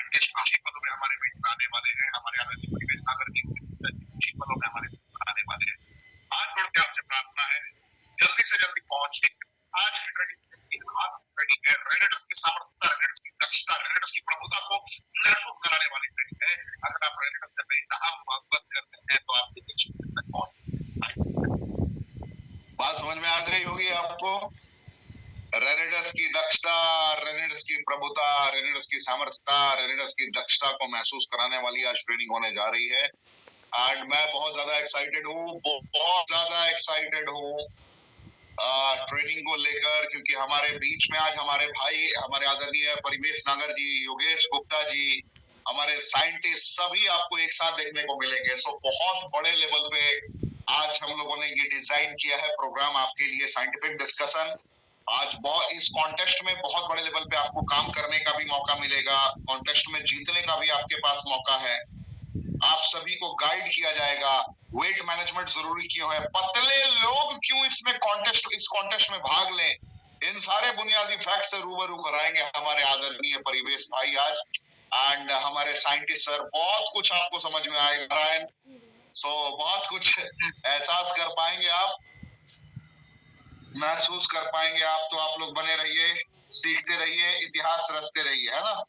Scientist कुछ ही पलों में हमारे बीच में आने वाले हैं। हमारे आदरणीय परिवेश नागर जी कुछ ही पलों में हमारे बीच में आने वाले हैं। हाथ जोड़ के आपसे प्रार्थना है जल्दी से जल्दी पहुंचे। आज की ट्रेनिंग खास ट्रेनिंग है, रेनेडस की सामर्थ्यता, रेनेडस की दक्षता, रेनेडस की प्रभुता को महसूस कराने वाली ट्रेनिंग है। अगर आप रेनेडस से बेइंतहा मोहब्बत करते हैं तो आपकी दक्षता तक पहुंच। बात समझ में आ गई होगी आपको। रेनेडस की दक्षता, रेनेडस की प्रभुता, रेनेडस की सामर्थ्यता, रेनेडस की दक्षता को महसूस कराने वाली आज ट्रेनिंग होने जा रही है। एंड मैं बहुत ज्यादा एक्साइटेड हूँ, बहुत ज्यादा एक्साइटेड हूँ ट्रेनिंग को लेकर, क्योंकि हमारे बीच में आज हमारे भाई, हमारे आदरणीय परिवेश नागर जी, योगेश गुप्ता जी, हमारे साइंटिस्ट सभी आपको एक साथ देखने को मिलेंगे। सो बहुत बड़े लेवल पे आज हम लोगों ने ये डिजाइन किया है प्रोग्राम आपके लिए, साइंटिफिक डिस्कशन। आज बहुत इस कॉन्टेस्ट में बहुत बड़े लेवल पे आपको काम करने का भी मौका मिलेगा, कॉन्टेस्ट में जीतने का भी आपके पास मौका है। आप सभी को गाइड किया जाएगा। वेट मैनेजमेंट जरूरी क्यों है, पतले लोग क्यों इसमें इस कॉन्टेस्ट में भाग लें, इन सारे बुनियादी फैक्ट से रूबरू कराएंगे हमारे आदरणीय परिवेश भाई आज। एंड हमारे साइंटिस्ट सर, बहुत कुछ आपको समझ में आएगा। सो बहुत कुछ एहसास कर पाएंगे आप, महसूस कर पाएंगे आप। तो आप लोग बने रहिए, सीखते रहिए, इतिहास रचते रहिए, है ना।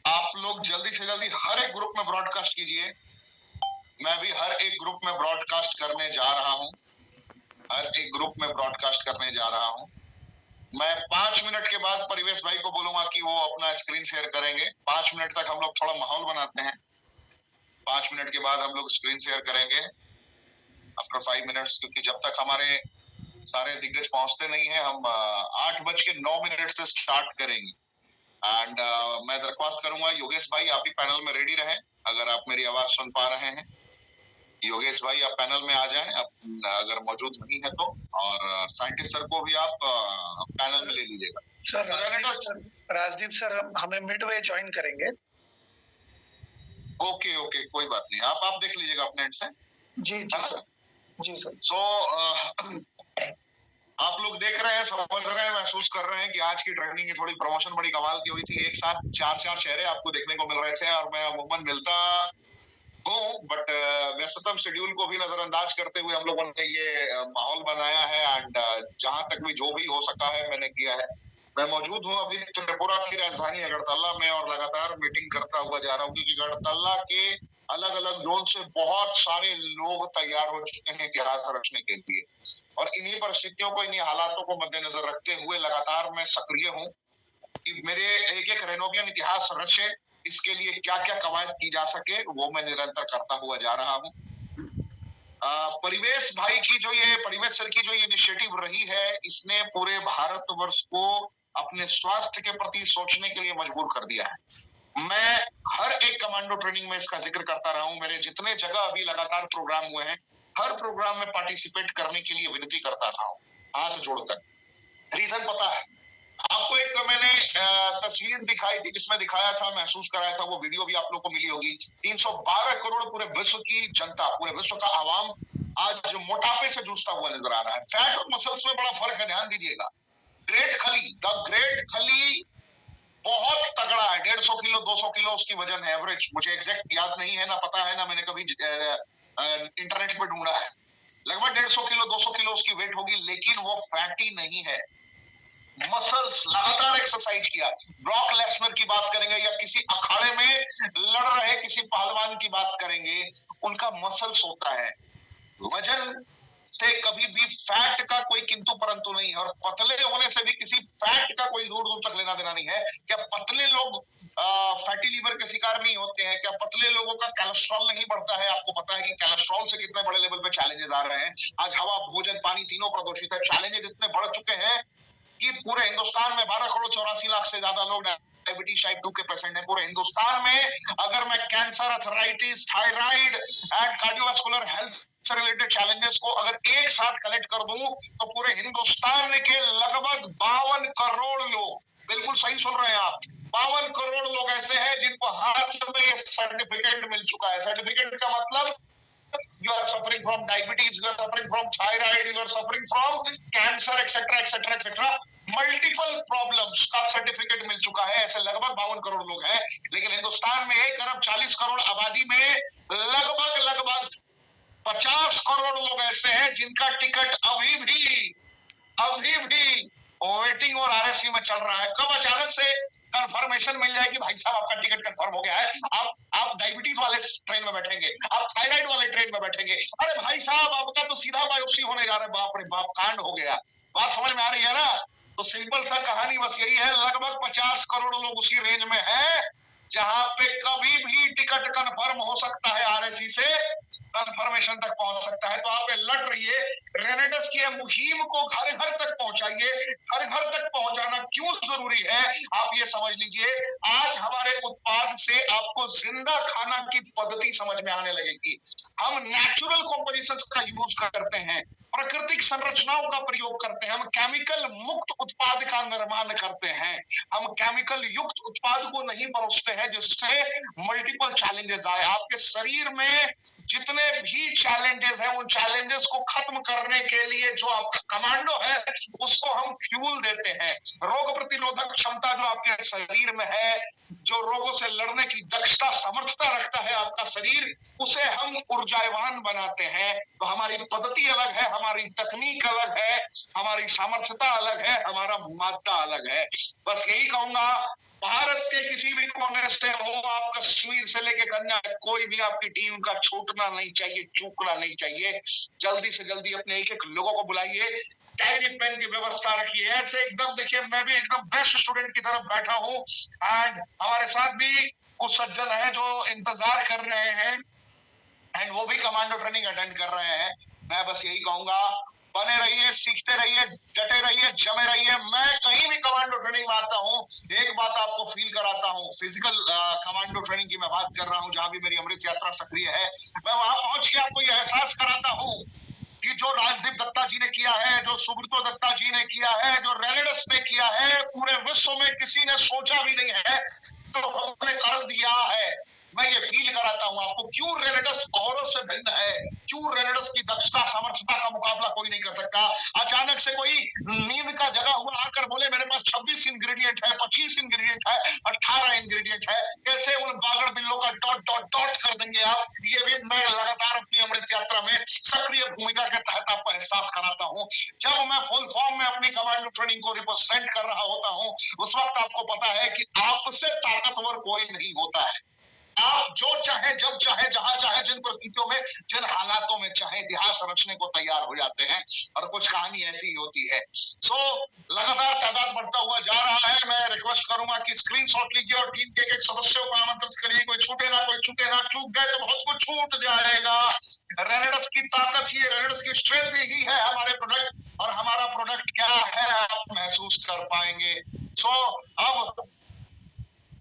आप लोग जल्दी से जल्दी हर एक ग्रुप में ब्रॉडकास्ट कीजिए। मैं भी हर एक ग्रुप में ब्रॉडकास्ट करने जा रहा हूं, हर एक ग्रुप में ब्रॉडकास्ट करने जा रहा हूं। मैं 5 मिनट के बाद परिवेश भाई को बोलूंगा कि वो अपना स्क्रीन शेयर करेंगे। 5 मिनट तक हम लोग थोड़ा माहौल बनाते हैं, 5 मिनट के बाद हम लोग स्क्रीन शेयर करेंगे आफ्टर 5 मिनट्स, क्योंकि जब तक हमारे सारे दिग्गज पहुंचते नहीं है, हम 8:09 से स्टार्ट करेंगे। एंड मैं दरख्वास्त करूंगा योगेश भाई, आप भी पैनल में रेडी रहें। अगर आप मेरी आवाज सुन पा रहे हैं, योगेश भाई आप पैनल में आ जाएं, आप अगर मौजूद नहीं है तो। और साइंटिस्ट सर को भी आप पैनल में ले लीजिएगा। सर राजदीप सर हमें मिडवे ज्वाइन करेंगे। ओके ओके, कोई बात नहीं, आप देख लीजिएगा अपने एंड से। जी सर, जी सर। सो आप लोग देख रहे हैं, समझ रहे हैं, महसूस कर रहे हैं कि आज की ट्रेनिंग की थोड़ी प्रमोशन बड़ी कमाल की हुई थी। एक साथ 4 चेहरे आपको देखने को मिल रहे थे, और मैं अमूमन मिलता हूँ, बट व्यस्ततम शेड्यूल को भी नजरअंदाज करते हुए हम लोगों ने ये माहौल बनाया है। एंड जहां तक भी जो भी हो सका है मैंने किया है। मैं मौजूद हूँ अभी त्रिपुरा की राजधानी अगरतला में, और लगातार मीटिंग करता हुआ जा रहा हूँ, क्योंकि अगरतला के अलग अलग जोन से बहुत सारे लोग तैयार हो चुके हैं इतिहास रचने के लिए। और इन्हीं परिस्थितियों को, इन्हीं हालातों को मद्देनजर रखते हुए लगातार मैं सक्रिय हूँ कि मेरे एक रेनोवियन इतिहास रचे, इसके लिए क्या क्या कवायद की जा सके, वो मैं निरंतर करता हुआ जा रहा हूँ। परिवेश भाई की जो ये, परिवेश सर की जो ये इनिशिएटिव रही है, इसने पूरे भारतवर्ष को अपने स्वास्थ्य के प्रति सोचने के लिए मजबूर कर दिया है। मैं हर एक कमांडो ट्रेनिंग में इसका जिक्र करता रहा हूं। मेरे जितने जगह अभी लगातार प्रोग्राम हुए हैं, हर प्रोग्राम में पार्टिसिपेट करने के लिए विनती करता था, हाथ जोड़कर। रीजन पता है आपको, एक मैंने तस्वीर दिखाई थी जिसमें दिखाया था, महसूस कराया था, वो वीडियो भी आप लोग को मिली होगी। 312 करोड़ पूरे विश्व की जनता, पूरे विश्व का आवाम आज मोटापे से जूझता हुआ नजर आ रहा है। फैट और मसल्स में बड़ा फर्क है, ध्यान दीजिएगा। ग्रेट खली, द ग्रेट खली बहुत तगड़ा है, 150 किलो 200 किलो उसकी वजन है एवरेज। मुझे एग्जैक्ट याद नहीं है, ना पता है, ना मैंने कभी इंटरनेट पे ढूंढा है। लगभग 150 किलो 200 किलो उसकी वेट होगी, लेकिन वो फैटी नहीं है। मसल्स, लगातार एक्सरसाइज किया। ब्रॉक लेसनर की बात करेंगे, या किसी अखाड़े में लड़ रहे किसी पहलवान की बात करेंगे, उनका मसल्स होता है। वजन से कभी भी फैट का कोई किंतु परंतु नहीं है, और पतले होने से भी किसी फैट का कोई दूर दूर तक लेना देना नहीं है। क्या पतले लोग फैटी लीवर के शिकार नहीं होते हैं? क्या पतले लोगों का कोलेस्ट्रॉल नहीं बढ़ता है? आपको पता है कि कोलेस्ट्रॉल से कितने बड़े लेवल पे चैलेंजेस आ रहे हैं। आज हवा, भोजन, पानी तीनों प्रदूषित है। चैलेंजेस इतने बढ़ चुके हैं कि पूरे हिंदुस्तान में 12 करोड़ 84 लाख से ज्यादा लोग डायबिटीज टाइप 2 के पेशेंट है पूरे हिंदुस्तान में। अगर मैं cancer, arthritis, thyroid and cardiovascular health से रिलेटेड चैलेंजेस को अगर एक साथ कलेक्ट कर दूं, तो पूरे हिंदुस्तान के लगभग 52 करोड़ लोग, बिल्कुल सही सुन रहे हैं आप, 52 करोड़ लोग ऐसे हैं जिनको हाथ में ये सर्टिफिकेट मिल चुका है। सर्टिफिकेट का मतलब, you are suffering from diabetes, you are suffering from thyroid, you are suffering from cancer, etc., etc., etc. Multiple problems का सर्टिफिकेट मिल चुका है। ऐसे लगभग 52 करोड़ लोग हैं, लेकिन हिंदुस्तान में 1 अरब 40 करोड़ आबादी में लगभग 50 करोड़ लोग ऐसे हैं जिनका टिकट अभी भी वेटिंग और आरएससी में चल रहा है। कब अचानक से कंफर्मेशन मिल जाए कि भाई साहब आपका टिकट कंफर्म हो गया है, आप डायबिटीज वाले ट्रेन में बैठेंगे, आप थायराइड वाले ट्रेन में बैठेंगे, अरे भाई साहब आपका तो सीधा बायोप्सी होने जा रहा है, बाप रे बाप कांड हो गया। बात समझ में आ रही है ना? तो सिंपल सा कहानी बस यही है, लगभग 50 करोड़ लोग उसी रेंज में है जहां पे कभी भी टिकट कंफर्म हो सकता है, आरएससी से कंफर्मेशन तक पहुंच सकता है। तो आप लड़ रही है, रेनेडस की मुहिम को घर घर तक पहुंचाइए। घर घर तक पहुंचाना क्यों जरूरी है आप ये समझ लीजिए। आज हमारे उत्पाद से आपको जिंदा खाना की पद्धति समझ में आने लगेगी। हम नेचुरल कॉम्पोजिशंस का यूज करते हैं, प्राकृतिक संरचनाओं का प्रयोग करते हैं, हम केमिकल मुक्त उत्पाद का निर्माण करते हैं, हम केमिकल युक्त उत्पाद को नहीं परोसते हैं जिससे मल्टीपल चैलेंजेस आए। आपके शरीर में जितने भी चैलेंजेस हैं उन चैलेंजेस को खत्म करने के लिए जो आपका कमांडो है उसको हम फ्यूल देते हैं। रोग प्रतिरोधक क्षमता जो आपके शरीर में है, जो रोगों से लड़ने की दक्षता समर्थता रखता है आपका शरीर, उसे हम ऊर्जावान बनाते हैं। तो हमारी पद्धति अलग है, हमारी तकनीक अलग है, हमारी सामर्थ्यता अलग है, हमारा मात्रा अलग है। बस यही कहूंगा, भारत के किसी भी कोने से हो, आप कश्मीर से लेके कन्याकुमारी, कोई भी आपकी टीम का छूटना नहीं चाहिए, चूकना नहीं चाहिए। जल्दी से जल्दी अपने एक लोगों को बुलाइए, डायरी पेन की व्यवस्था रखिए। ऐसे एकदम देखिए, मैं भी एकदम बेस्ट स्टूडेंट की तरफ बैठा हूँ एंड हमारे साथ भी कुछ सज्जन हैं जो इंतजार कर रहे हैं एंड वो भी कमांडो ट्रेनिंग अटेंड कर रहे हैं। मैं बस यही कहूंगा, बने रहिए, सीखते रहिए, डटे रहिए, जमे रहिए। मैं कहीं भी कमांडो ट्रेनिंग में आता हूँ, एक बात आपको फील कराता हूँ, फिजिकल कमांडो ट्रेनिंग की मैं बात कर रहा हूँ, जहां भी मेरी अमृत यात्रा सक्रिय है, मैं वहां पहुंच के आपको यह एहसास कराता हूँ कि जो राजदीप दत्ता जी ने किया है, जो सुब्रतो दत्ता जी ने किया है, जो रेनेडस ने किया है, पूरे विश्व में किसी ने सोचा भी नहीं है तो हमने कर दिया है। मैं ये फील कराता हूं आपको, क्यों रेनेडस औरों से भिन्न है, क्यों रेनेडस की दक्षता सामर्थ्यता का मुकाबला कोई नहीं कर सकता। अचानक से कोई नींद का जगा हुआ आकर बोले मेरे पास 26 इंग्रेडिएंट है, 25 इंग्रेडिएंट है, 18 इंग्रेडिएंट है, कैसे उन बागड़ बिल्लों का डॉट डॉट डॉट कर देंगे आप। ये भी मैं लगातार अपनी अमृत यात्रा में सक्रिय भूमिका के तहत आपको एहसास कराता हूँ। जब मैं फुल फॉर्म में अपनी कमांडो ट्रेनिंग को रिप्रेजेंट कर रहा होता हूँ, उस वक्त आपको पता है कि आपसे ताकतवर कोई नहीं होता है। आप जो चाहे, जब चाहे, जहां चाहे, जिन परिस्थितियों में, जिन हालातों में चाहे इतिहास रचने को तैयार हो जाते हैं और कुछ कहानी ऐसी ही होती है। सो लगातार तादाद बढ़ता हुआ जा रहा है। मैं रिक्वेस्ट करूंगा कि स्क्रीनशॉट लीजिए और टीम के एक सदस्यों को आमंत्रित करिए। कोई छूटे ना, कोई छूटे ना, चूक गए तो बहुत कुछ छूट जाएगा। रेनेडस की ताकत ही, रेनेडस की स्ट्रेंथ ही है हमारे प्रोडक्ट, और हमारा प्रोडक्ट क्या है आप महसूस कर पाएंगे। सो अब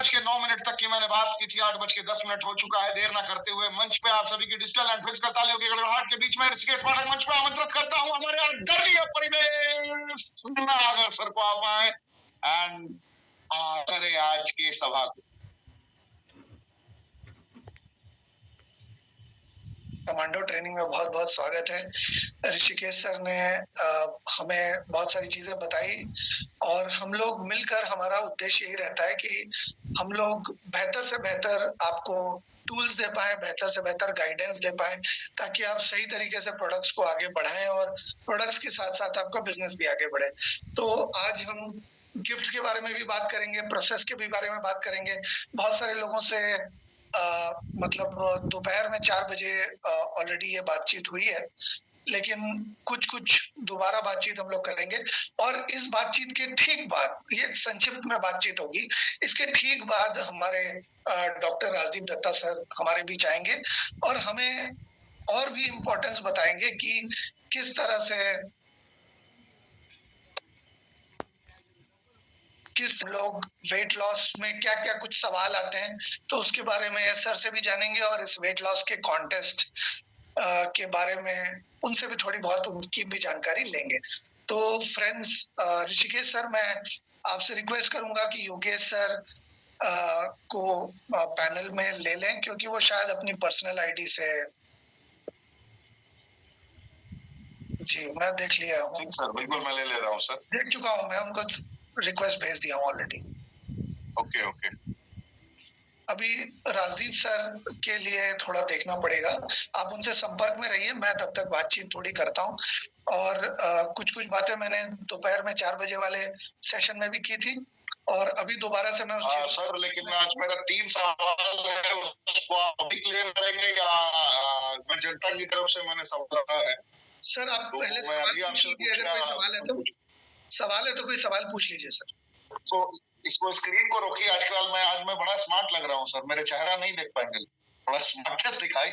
8:09 तक की मैंने बात की थी, 8:10 हो चुका है। देर ना करते हुए मंच पे आप सभी की डिजिटल एंड फिजिकल तालियों की गड़गड़ाहट के बीच में ऋषिकेश पाठक मंच पे आमंत्रित करता हूं। हमारे आदरणीय परिवेश नागर सर को आप आए एंड करें आज की सभा को। कमांडो ट्रेनिंग में बहुत बहुत स्वागत है। ऋषिकेश सर ने हमें बहुत सारी चीजें बताई और हम लोग मिलकर, हमारा उद्देश्य यही रहता है कि हम लोग बेहतर से बेहतर आपको टूल्स दे पाए, बेहतर से बेहतर गाइडेंस दे पाए, ताकि आप सही तरीके से प्रोडक्ट्स को आगे बढ़ाएं और प्रोडक्ट्स के साथ साथ आपका बिजनेस भी आगे बढ़े। तो आज हम गिफ्ट के बारे में भी बात करेंगे, प्रोसेस के भी बारे में बात करेंगे। बहुत सारे लोगों से मतलब दोपहर में 4 बजे ऑलरेडी ये बातचीत हुई है, लेकिन कुछ दोबारा बातचीत हम लोग करेंगे। और इस बातचीत के ठीक बाद, ये संक्षिप्त में बातचीत होगी, इसके ठीक बाद हमारे डॉक्टर राजदीप दत्ता सर हमारे बीच आएंगे और हमें और भी इम्पोर्टेंस बताएंगे कि किस तरह से किस लोग वेट लॉस में क्या क्या कुछ सवाल आते हैं, तो उसके बारे में सर से भी जानेंगे और इस वेट लॉस के कॉन्टेस्ट के बारे में उनसे भी थोड़ी बहुत उनकी भी जानकारी लेंगे। तो फ्रेंड्स, ऋषिकेश सर, मैं आपसे रिक्वेस्ट करूंगा कि योगेश सर को पैनल में ले लें, क्योंकि वो शायद अपनी पर्सनल आईडी से जी, मैं देख लिया हूँ। ठीक सर, बिल्कुल मैं ले रहा हूँ सर। देख चुका हूँ, मैं उनको रिक्वेस्ट भेज दिया हूँ ऑलरेडी। Okay okay. अभी राजदीप सर के लिए थोड़ा देखना पड़ेगा, आप उनसे संपर्क में रहिए, मैं तब तक बातचीत थोड़ी करता हूँ। और कुछ-कुछ बातें मैंने दोपहर में 4 बजे वाले सेशन में भी की थी और अभी दोबारा से मैं उस चीज़ सर लेकिन आज मेरा 3 सवाल है, उसको आप अभी क्लियर करेंगे या मैं जनता की तरफ से मैंने सवाल रखा है? सर आप तो पहले मैं सवाल अभी पूछ आपसे लीजिए, अगर कोई सवाल है तो कोई सवाल पूछ लीजिए सर। तो इसको स्क्रीन को रोकिए, आजकल आज मैं बड़ा स्मार्ट लग रहा हूँ सर, मेरे चेहरा नहीं देख पाएंगे, थोड़ा स्मार्टनेस दिखाई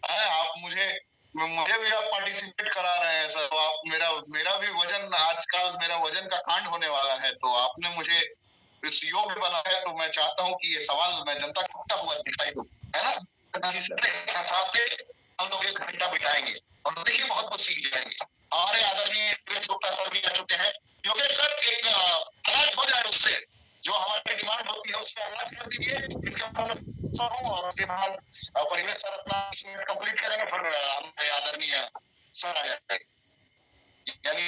आप मुझे भी आप पार्टिसिपेट करा रहे हैं सर, तो आप मेरा भी वजन आजकल मेरा वजन का कांड होने वाला है, तो आपने मुझे इस योग में बनाया है, तो मैं चाहता हूँ कि ये सवाल मैं जनता को उठा हुआ दिखाई दूं, है ना? साथ के हम लोग 1 घंटा बिताएंगे और देखिए बहुत कुछ सीख जाएंगे। हमारे आदरणीय योगेश गुप्ता सर भी आ चुके हैं। योगेश सर एक अलर्ट हो जाए उससे, जो हमारी डिमांड होती है उससे अलर्ट कर दीजिए, इसके बाद और उसके बाद परिवेश सर अपना कंप्लीट करेंगे, फिर हमारे आदरणीय सर आ जाएंगे, यानी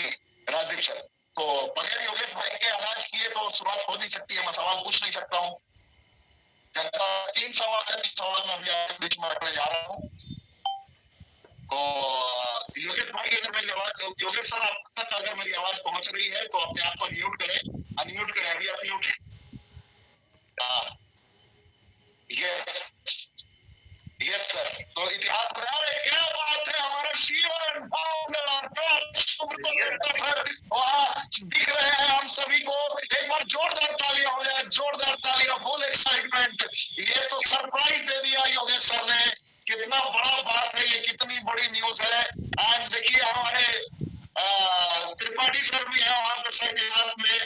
राजदीप सर। तो बगैर योगेश भाई के आवाज किए तो शुरुआत हो नहीं सकती है, मैं सवाल पूछ नहीं सकता हूँ। जनता 3 सवाल है, 3 सवाल मैं अभी आपके बीच में रखने जा रहा हूँ। तो योगेश भाई अगर मेरी आवाज, योगेश सर आप तक अगर मेरी आवाज पहुंच रही है तो अपने आप को म्यूट करें, अनम्यूट करें, अभी आप म्यूट हैं। यस सर, तो इतिहास बना रहे, क्या बात है, हमारे सीवन सर वहाँ दिख रहे हैं हम सभी को। एक बार जोरदार तालियां हो जाए, जोरदार तालियां, फुल एक्साइटमेंट। ये तो सरप्राइज दे दिया योगेश सर ने, कितना बड़ा बात है ये, कितनी बड़ी न्यूज है। एंड देखिए हमारे त्रिपाठी सर भी है वहां पे सर के हाथ में।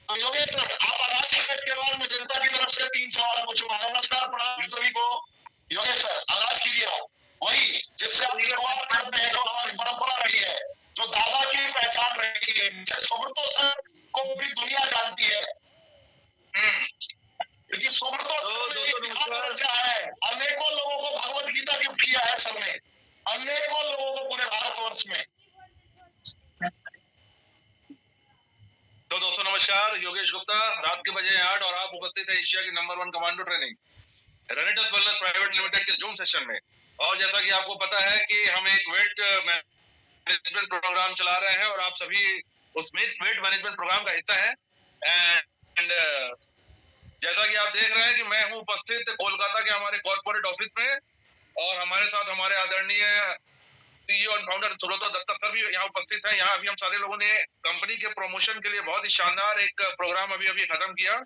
तो योगेश सर आप आगाज करें, इसके बाद मैं जनता की तरफ से 3 सवाल पूछूंगा। नमस्कार, प्रणाम सभी को। योगेश सर आगाज कीजिए आप, वही जिससे हम शुरुआत करते हैं, जो हमारी परंपरा रही है, जो दादा की पहचान रही है, सुब्रतो सर को पूरी दुनिया जानती है। क्योंकि सुब्रतो सर ने इतिहास रचा है, अनेकों लोगों को भगवत गीता गिफ्ट किया है सर ने, अनेकों लोगों को पूरे भारतवर्ष में। तो दोस्तों नमस्कार, योगेश गुप्ता, रात के बजे 8 और आप उपस्थित है एशिया की number 1 commando training रेनेटस wellness private limited के जूम सेशन में। और जैसा कि आपको पता है कि हम एक वेट मैनेजमेंट प्रोग्राम चला रहे हैं और आप सभी उस वेट मैनेजमेंट प्रोग्राम का हिस्सा है। एंड जैसा कि आप देख रहे हैं कि मैं हूं उपस्थित कोलकाता के हमारे कॉर्पोरेट ऑफिस में, और हमारे साथ हमारे आदरणीय सीईओ और फाउंडर सुब्रतो दत्ता सर भी यहाँ उपस्थित है। यहाँ अभी हम सारे लोगों ने कंपनी के प्रमोशन के लिए बहुत ही शानदार एक प्रोग्राम अभी खत्म किया।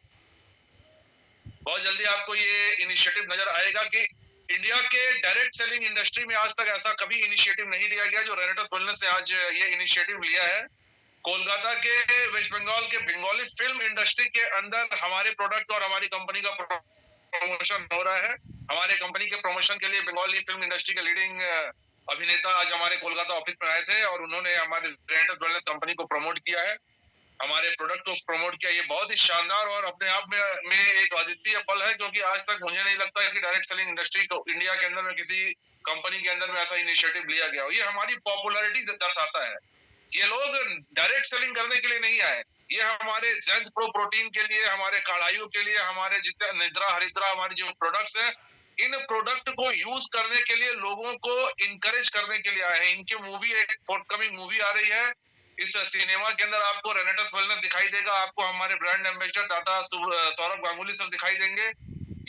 बहुत जल्दी आपको ये इनिशिएटिव नजर आएगा कि इंडिया के डायरेक्ट सेलिंग इंडस्ट्री में आज तक ऐसा कभी इनिशिएटिव नहीं लिया गया जो रेनेटस वेलनेस ने आज ये इनिशिएटिव लिया है। कोलकाता के वेस्ट बंगाल के बंगाली फिल्म इंडस्ट्री के अंदर हमारे प्रोडक्ट और हमारी कंपनी का प्रमोशन हो रहा है। हमारे कंपनी के प्रमोशन के लिए बंगाली फिल्म इंडस्ट्री के लीडिंग अभिनेता आज हमारे कोलकाता ऑफिस में आए थे और उन्होंने हमारे रेनेटस वेलनेस कंपनी को प्रमोट किया है, हमारे प्रोडक्ट को प्रमोट किया। ये बहुत ही शानदार और अपने आप में एक अद्वितीय पल है, क्योंकि आज तक मुझे नहीं लगता है कि डायरेक्ट सेलिंग इंडस्ट्री को इंडिया के अंदर में किसी कंपनी के अंदर में ऐसा इनिशिएटिव लिया गया हो। ये हमारी पॉपुलैरिटी दर्शाता है। ये लोग डायरेक्ट सेलिंग करने के लिए नहीं आए, ये हमारे जेंथ प्रो प्रोटीन के लिए, हमारे कढ़ाइयों के लिए, हमारे जितने निद्रा हरिद्रा हमारे जो प्रोडक्ट्स हैं, इन प्रोडक्ट को यूज करने के लिए लोगों को इनकरेज करने के लिए आए हैं। इनकी मूवी, एक फोर्टकमिंग मूवी आ रही है, इस सिनेमा के अंदर आपको रेनेटस वेलनेस दिखाई देगा, आपको हमारे ब्रांड एम्बेसडर दादा सौरभ गांगुली सर दिखाई देंगे।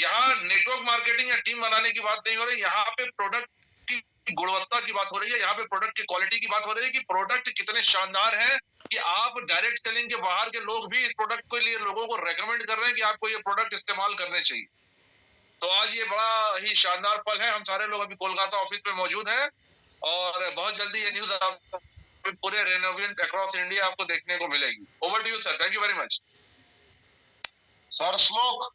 यहाँ नेटवर्क मार्केटिंग या टीम बनाने की बात नहीं हो रही, यहाँ पे प्रोडक्ट की गुणवत्ता की बात हो रही है, यहाँ पे प्रोडक्ट की क्वालिटी की बात हो रही है कि प्रोडक्ट कितने शानदार है कि आप डायरेक्ट सेलिंग के बाहर के लोग भी इस प्रोडक्ट के लिए लोगों को रेकमेंड कर रहे हैं कि आपको ये प्रोडक्ट इस्तेमाल करने चाहिए। तो आज ये बड़ा ही शानदार पल है। हम सारे लोग अभी कोलकाता ऑफिस में मौजूद हैं और बहुत जल्दी ये न्यूज आप पूरे रेनोवेशन अक्रॉस इंडिया आपको देखने को मिलेगी। Over to you sir, thank you very much. Sir Shlok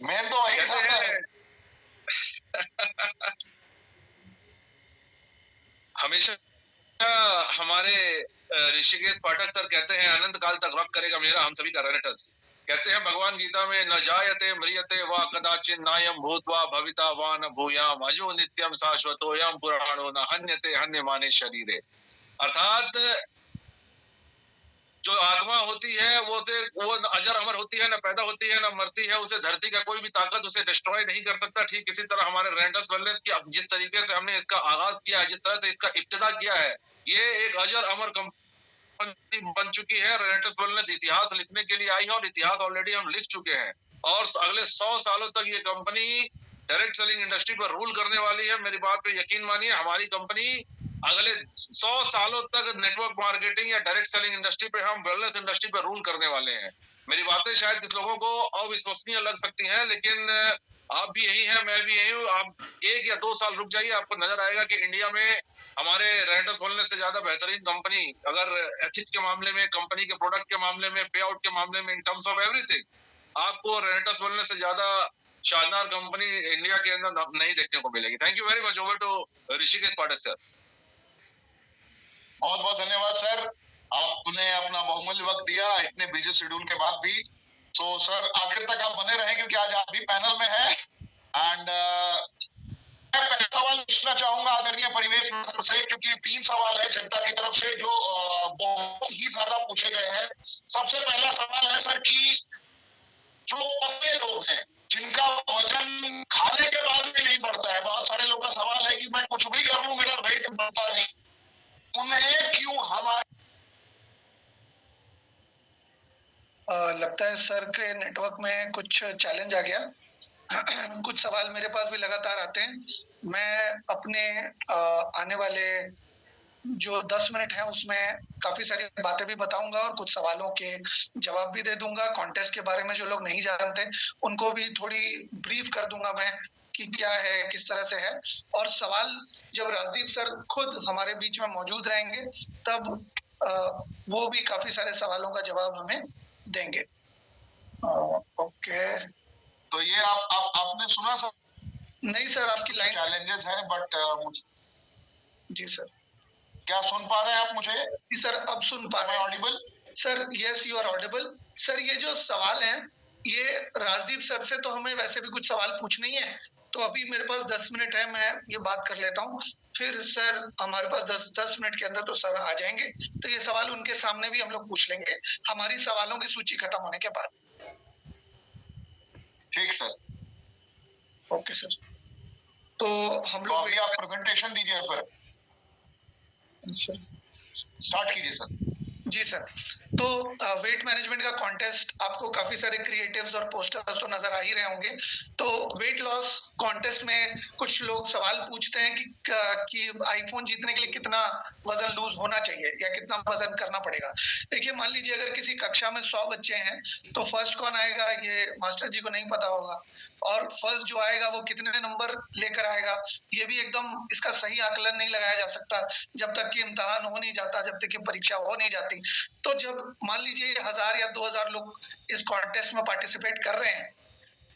मैं तो वही था सर। हमेशा हमारे ऋषिकेश पाठक सर कहते हैं अनंत काल तक वर्क करेगा मेरा हम सभी का रेनेटस। कहते हैं भगवान गीता में, न जायते म्रियते वा कदाचिन नायम भूत्वा भविता वा न भूयाम अजो नित्यम शाश्वतोयम पुराणो न हन्यते हन्यमाने शरीरे। अर्थात जो आत्मा होती है वो अजर अमर होती है, न पैदा होती है न मरती है, उसे धरती का कोई भी ताकत उसे डिस्ट्रॉय नहीं कर सकता। ठीक इसी तरह हमारे रेंटस वेलनेस की जिस तरीके से हमने इसका आगाज किया है, जिस तरह से इसका इब्तिदा किया है, ये एक अजर अमर कंपनी बन चुकी है। रेंटस वेलनेस इतिहास लिखने के लिए आई है और इतिहास ऑलरेडी हम लिख चुके हैं और अगले 100 सालों तक ये कंपनी डायरेक्ट सेलिंग इंडस्ट्री पर रूल करने वाली है। मेरी बात पे यकीन मानिए, हमारी कंपनी अगले 100 सालों तक नेटवर्क मार्केटिंग या डायरेक्ट सेलिंग इंडस्ट्री पे, हम वेलनेस इंडस्ट्री पे रूल करने वाले हैं। मेरी बातें शायद कुछ लोगों को अविश्वसनीय लग सकती हैं, लेकिन आप भी यही हैं, मैं भी यही हूँ। आप 1 या 2 साल रुक जाइए, आपको नजर आएगा कि इंडिया में हमारे रेंटस वेलनेस से ज्यादा बेहतरीन कंपनी, अगर एथिक्स के मामले में, कंपनी के प्रोडक्ट के मामले में, पे आउट के मामले में, इन टर्म्स ऑफ एवरीथिंग, आपको रेंटस वेलनेस से ज्यादा शानदार कंपनी इंडिया के अंदर नहीं देखने को मिलेगी। Thank you very much. Over to Rishikesh Pathak sir. बहुत बहुत धन्यवाद सर, आपने अपना बहुमूल्य वक्त दिया इतने बिजी शेड्यूल के बाद भी। तो सर आखिर तक आप बने रहें क्योंकि आज आप भी पैनल में हैं। एंड मैं पहला सवाल पूछना चाहूंगा आदरणीय परिवेश मित्र से, क्योंकि 3 सवाल है जनता की तरफ से जो बहुत ही ज्यादा पूछे गए हैं। सबसे पहला सवाल है सर कि जो पतले लोग हैं जिनका वजन खाने के बाद भी नहीं बढ़ता है, बहुत सारे लोगों का सवाल है कि मैं कुछ भी कर लूं मेरा वेट बढ़ता नहीं, उन्हें क्यों हमारे लगता है सर के नेटवर्क में कुछ चैलेंज आ गया। कुछ सवाल मेरे पास भी लगातार आते हैं। मैं अपने आने वाले जो 10 मिनट है उसमें काफी सारी बातें भी बताऊंगा और कुछ सवालों के जवाब भी दे दूंगा। कॉन्टेस्ट के बारे में जो लोग नहीं जानते उनको भी थोड़ी ब्रीफ कर दूंगा मैं कि क्या है, किस तरह से है। और सवाल जब राजदीप सर खुद हमारे बीच में मौजूद रहेंगे तब वो भी काफी सारे सवालों का जवाब हमें देंगे। ओके, तो ये आपने सुना सर? नहीं सर, आपकी लाइन चैलेंजेस है बट जी सर। क्या सुन पा रहे हैं आप मुझे? जी सर, अब सुन पा रहे हैं। Audible? Sir yes, you are audible. Sir ये जो सवाल है ये राजदीप सर से तो हमें वैसे भी कुछ सवाल पूछने ही है, तो अभी मेरे पास 10 मिनट है, मैं ये बात कर लेता हूँ। फिर सर हमारे पास 10 मिनट के अंदर तो सर आ जाएंगे, तो ये सवाल उनके सामने भी हम लोग पूछ लेंगे हमारी सवालों की सूची खत्म होने के बाद। ठीक सर। ओके सर, तो हम तो लोग अभी आप प्रेजेंटेशन दीजिए फिर, स्टार्ट कीजिए सर। जी सर। तो वेट मैनेजमेंट का कॉन्टेस्ट, आपको काफी सारे क्रिएटिव्स और पोस्टर्स तो नजर आ ही रहे होंगे। तो वेट लॉस कॉन्टेस्ट में कुछ लोग सवाल पूछते हैं कि आईफोन जीतने के लिए कितना वजन लूज होना चाहिए या कितना वजन करना पड़ेगा। देखिए, मान लीजिए अगर किसी कक्षा में 100 बच्चे हैं तो फर्स्ट कौन आएगा ये मास्टर जी को नहीं पता होगा, और फर्स्ट जो आएगा वो कितने नंबर लेकर आएगा ये भी एकदम इसका सही आकलन नहीं लगाया जा सकता जब तक कि इम्तिहान हो नहीं जाता, जब तक कि परीक्षा हो नहीं जाती। तो जब मान लीजिए 1000 या 2000 लोग इस कॉन्टेस्ट में पार्टिसिपेट कर रहे हैं,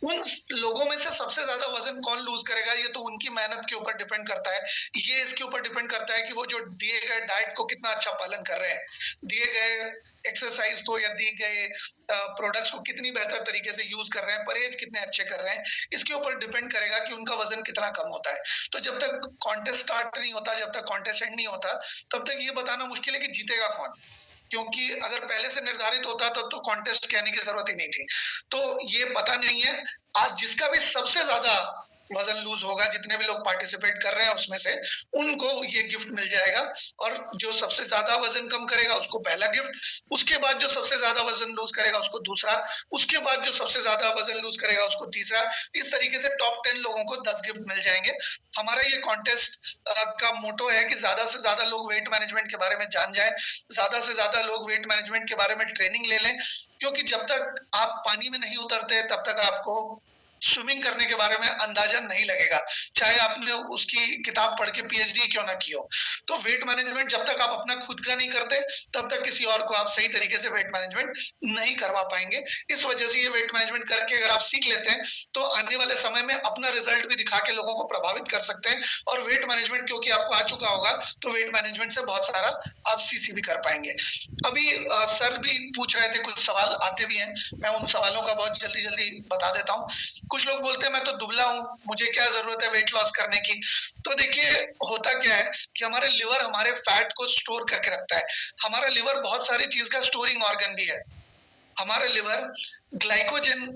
उन लोगों में से सबसे ज्यादा वजन कौन लूज करेगा ये तो उनकी मेहनत के ऊपर डिपेंड करता है। ये इसके ऊपर डिपेंड करता है कि वो जो दिए गए डाइट को कितना अच्छा पालन कर रहे हैं, दिए गए एक्सरसाइज को या दिए गए प्रोडक्ट्स को कितनी बेहतर तरीके से यूज कर रहे हैं, परहेज कितने अच्छे कर रहे हैं, इसके ऊपर डिपेंड करेगा कि उनका वजन कितना कम होता है। तो जब तक कॉन्टेस्ट स्टार्ट नहीं होता, जब तक कॉन्टेस्ट एंड नहीं होता, तब तक ये बताना मुश्किल है कि जीतेगा कौन, क्योंकि अगर पहले से निर्धारित होता तब तो कॉन्टेस्ट कहने की जरूरत ही नहीं थी। तो ये पता नहीं है। आज जिसका भी सबसे ज्यादा वजन लूज होगा, जितने भी लोग पार्टिसिपेट कर रहे हैं उसमें से, उनको ये गिफ्ट मिल जाएगा। और जो सबसे ज्यादा वजन कम करेगा उसको पहला गिफ्ट, उसके बाद जो सबसे ज्यादा वजन लूज करेगा उसको दूसरा, उसके बाद जो सबसे ज्यादा वजन लूज करेगा उसको तीसरा। इस तरीके से टॉप 10 लोगों को 10 गिफ्ट मिल जाएंगे। हमारा ये कॉन्टेस्ट का मोटो है कि ज्यादा से ज्यादा लोग वेट मैनेजमेंट के बारे में जान जाए, ज्यादा से ज्यादा लोग वेट मैनेजमेंट के बारे में ट्रेनिंग ले लें, क्योंकि जब तक आप पानी में नहीं उतरते तब तक आपको स्विमिंग करने के बारे में अंदाजा नहीं लगेगा, चाहे आपने उसकी किताब पढ़ के पीएचडी क्यों ना की हो। तो वेट मैनेजमेंट जब तक आप अपना खुद का नहीं करते, तब तक किसी और को आप सही तरीके से वेट मैनेजमेंट नहीं करवा पाएंगे। इस वजह से ये वेट मैनेजमेंट करके अगर आप सीख लेते हैं, तो आने वाले समय में अपना रिजल्ट भी दिखा के लोगों को प्रभावित कर सकते हैं। और वेट मैनेजमेंट क्योंकि आपको आ चुका होगा, तो वेट मैनेजमेंट से बहुत सारा आप सीसी भी कर पाएंगे। अभी सर भी पूछ रहे थे, कुछ सवाल आते भी हैं, मैं उन सवालों का बहुत जल्दी जल्दी बता देता हूँ। कुछ लोग बोलते हैं मैं तो दुबला हूँ, मुझे क्या जरूरत है वेट लॉस करने की। तो देखिए, होता क्या है कि हमारे लिवर हमारे फैट को स्टोर करके रखता है। हमारा लिवर बहुत सारी चीज का स्टोरिंग ऑर्गन भी है। हमारा लिवर ग्लाइकोजन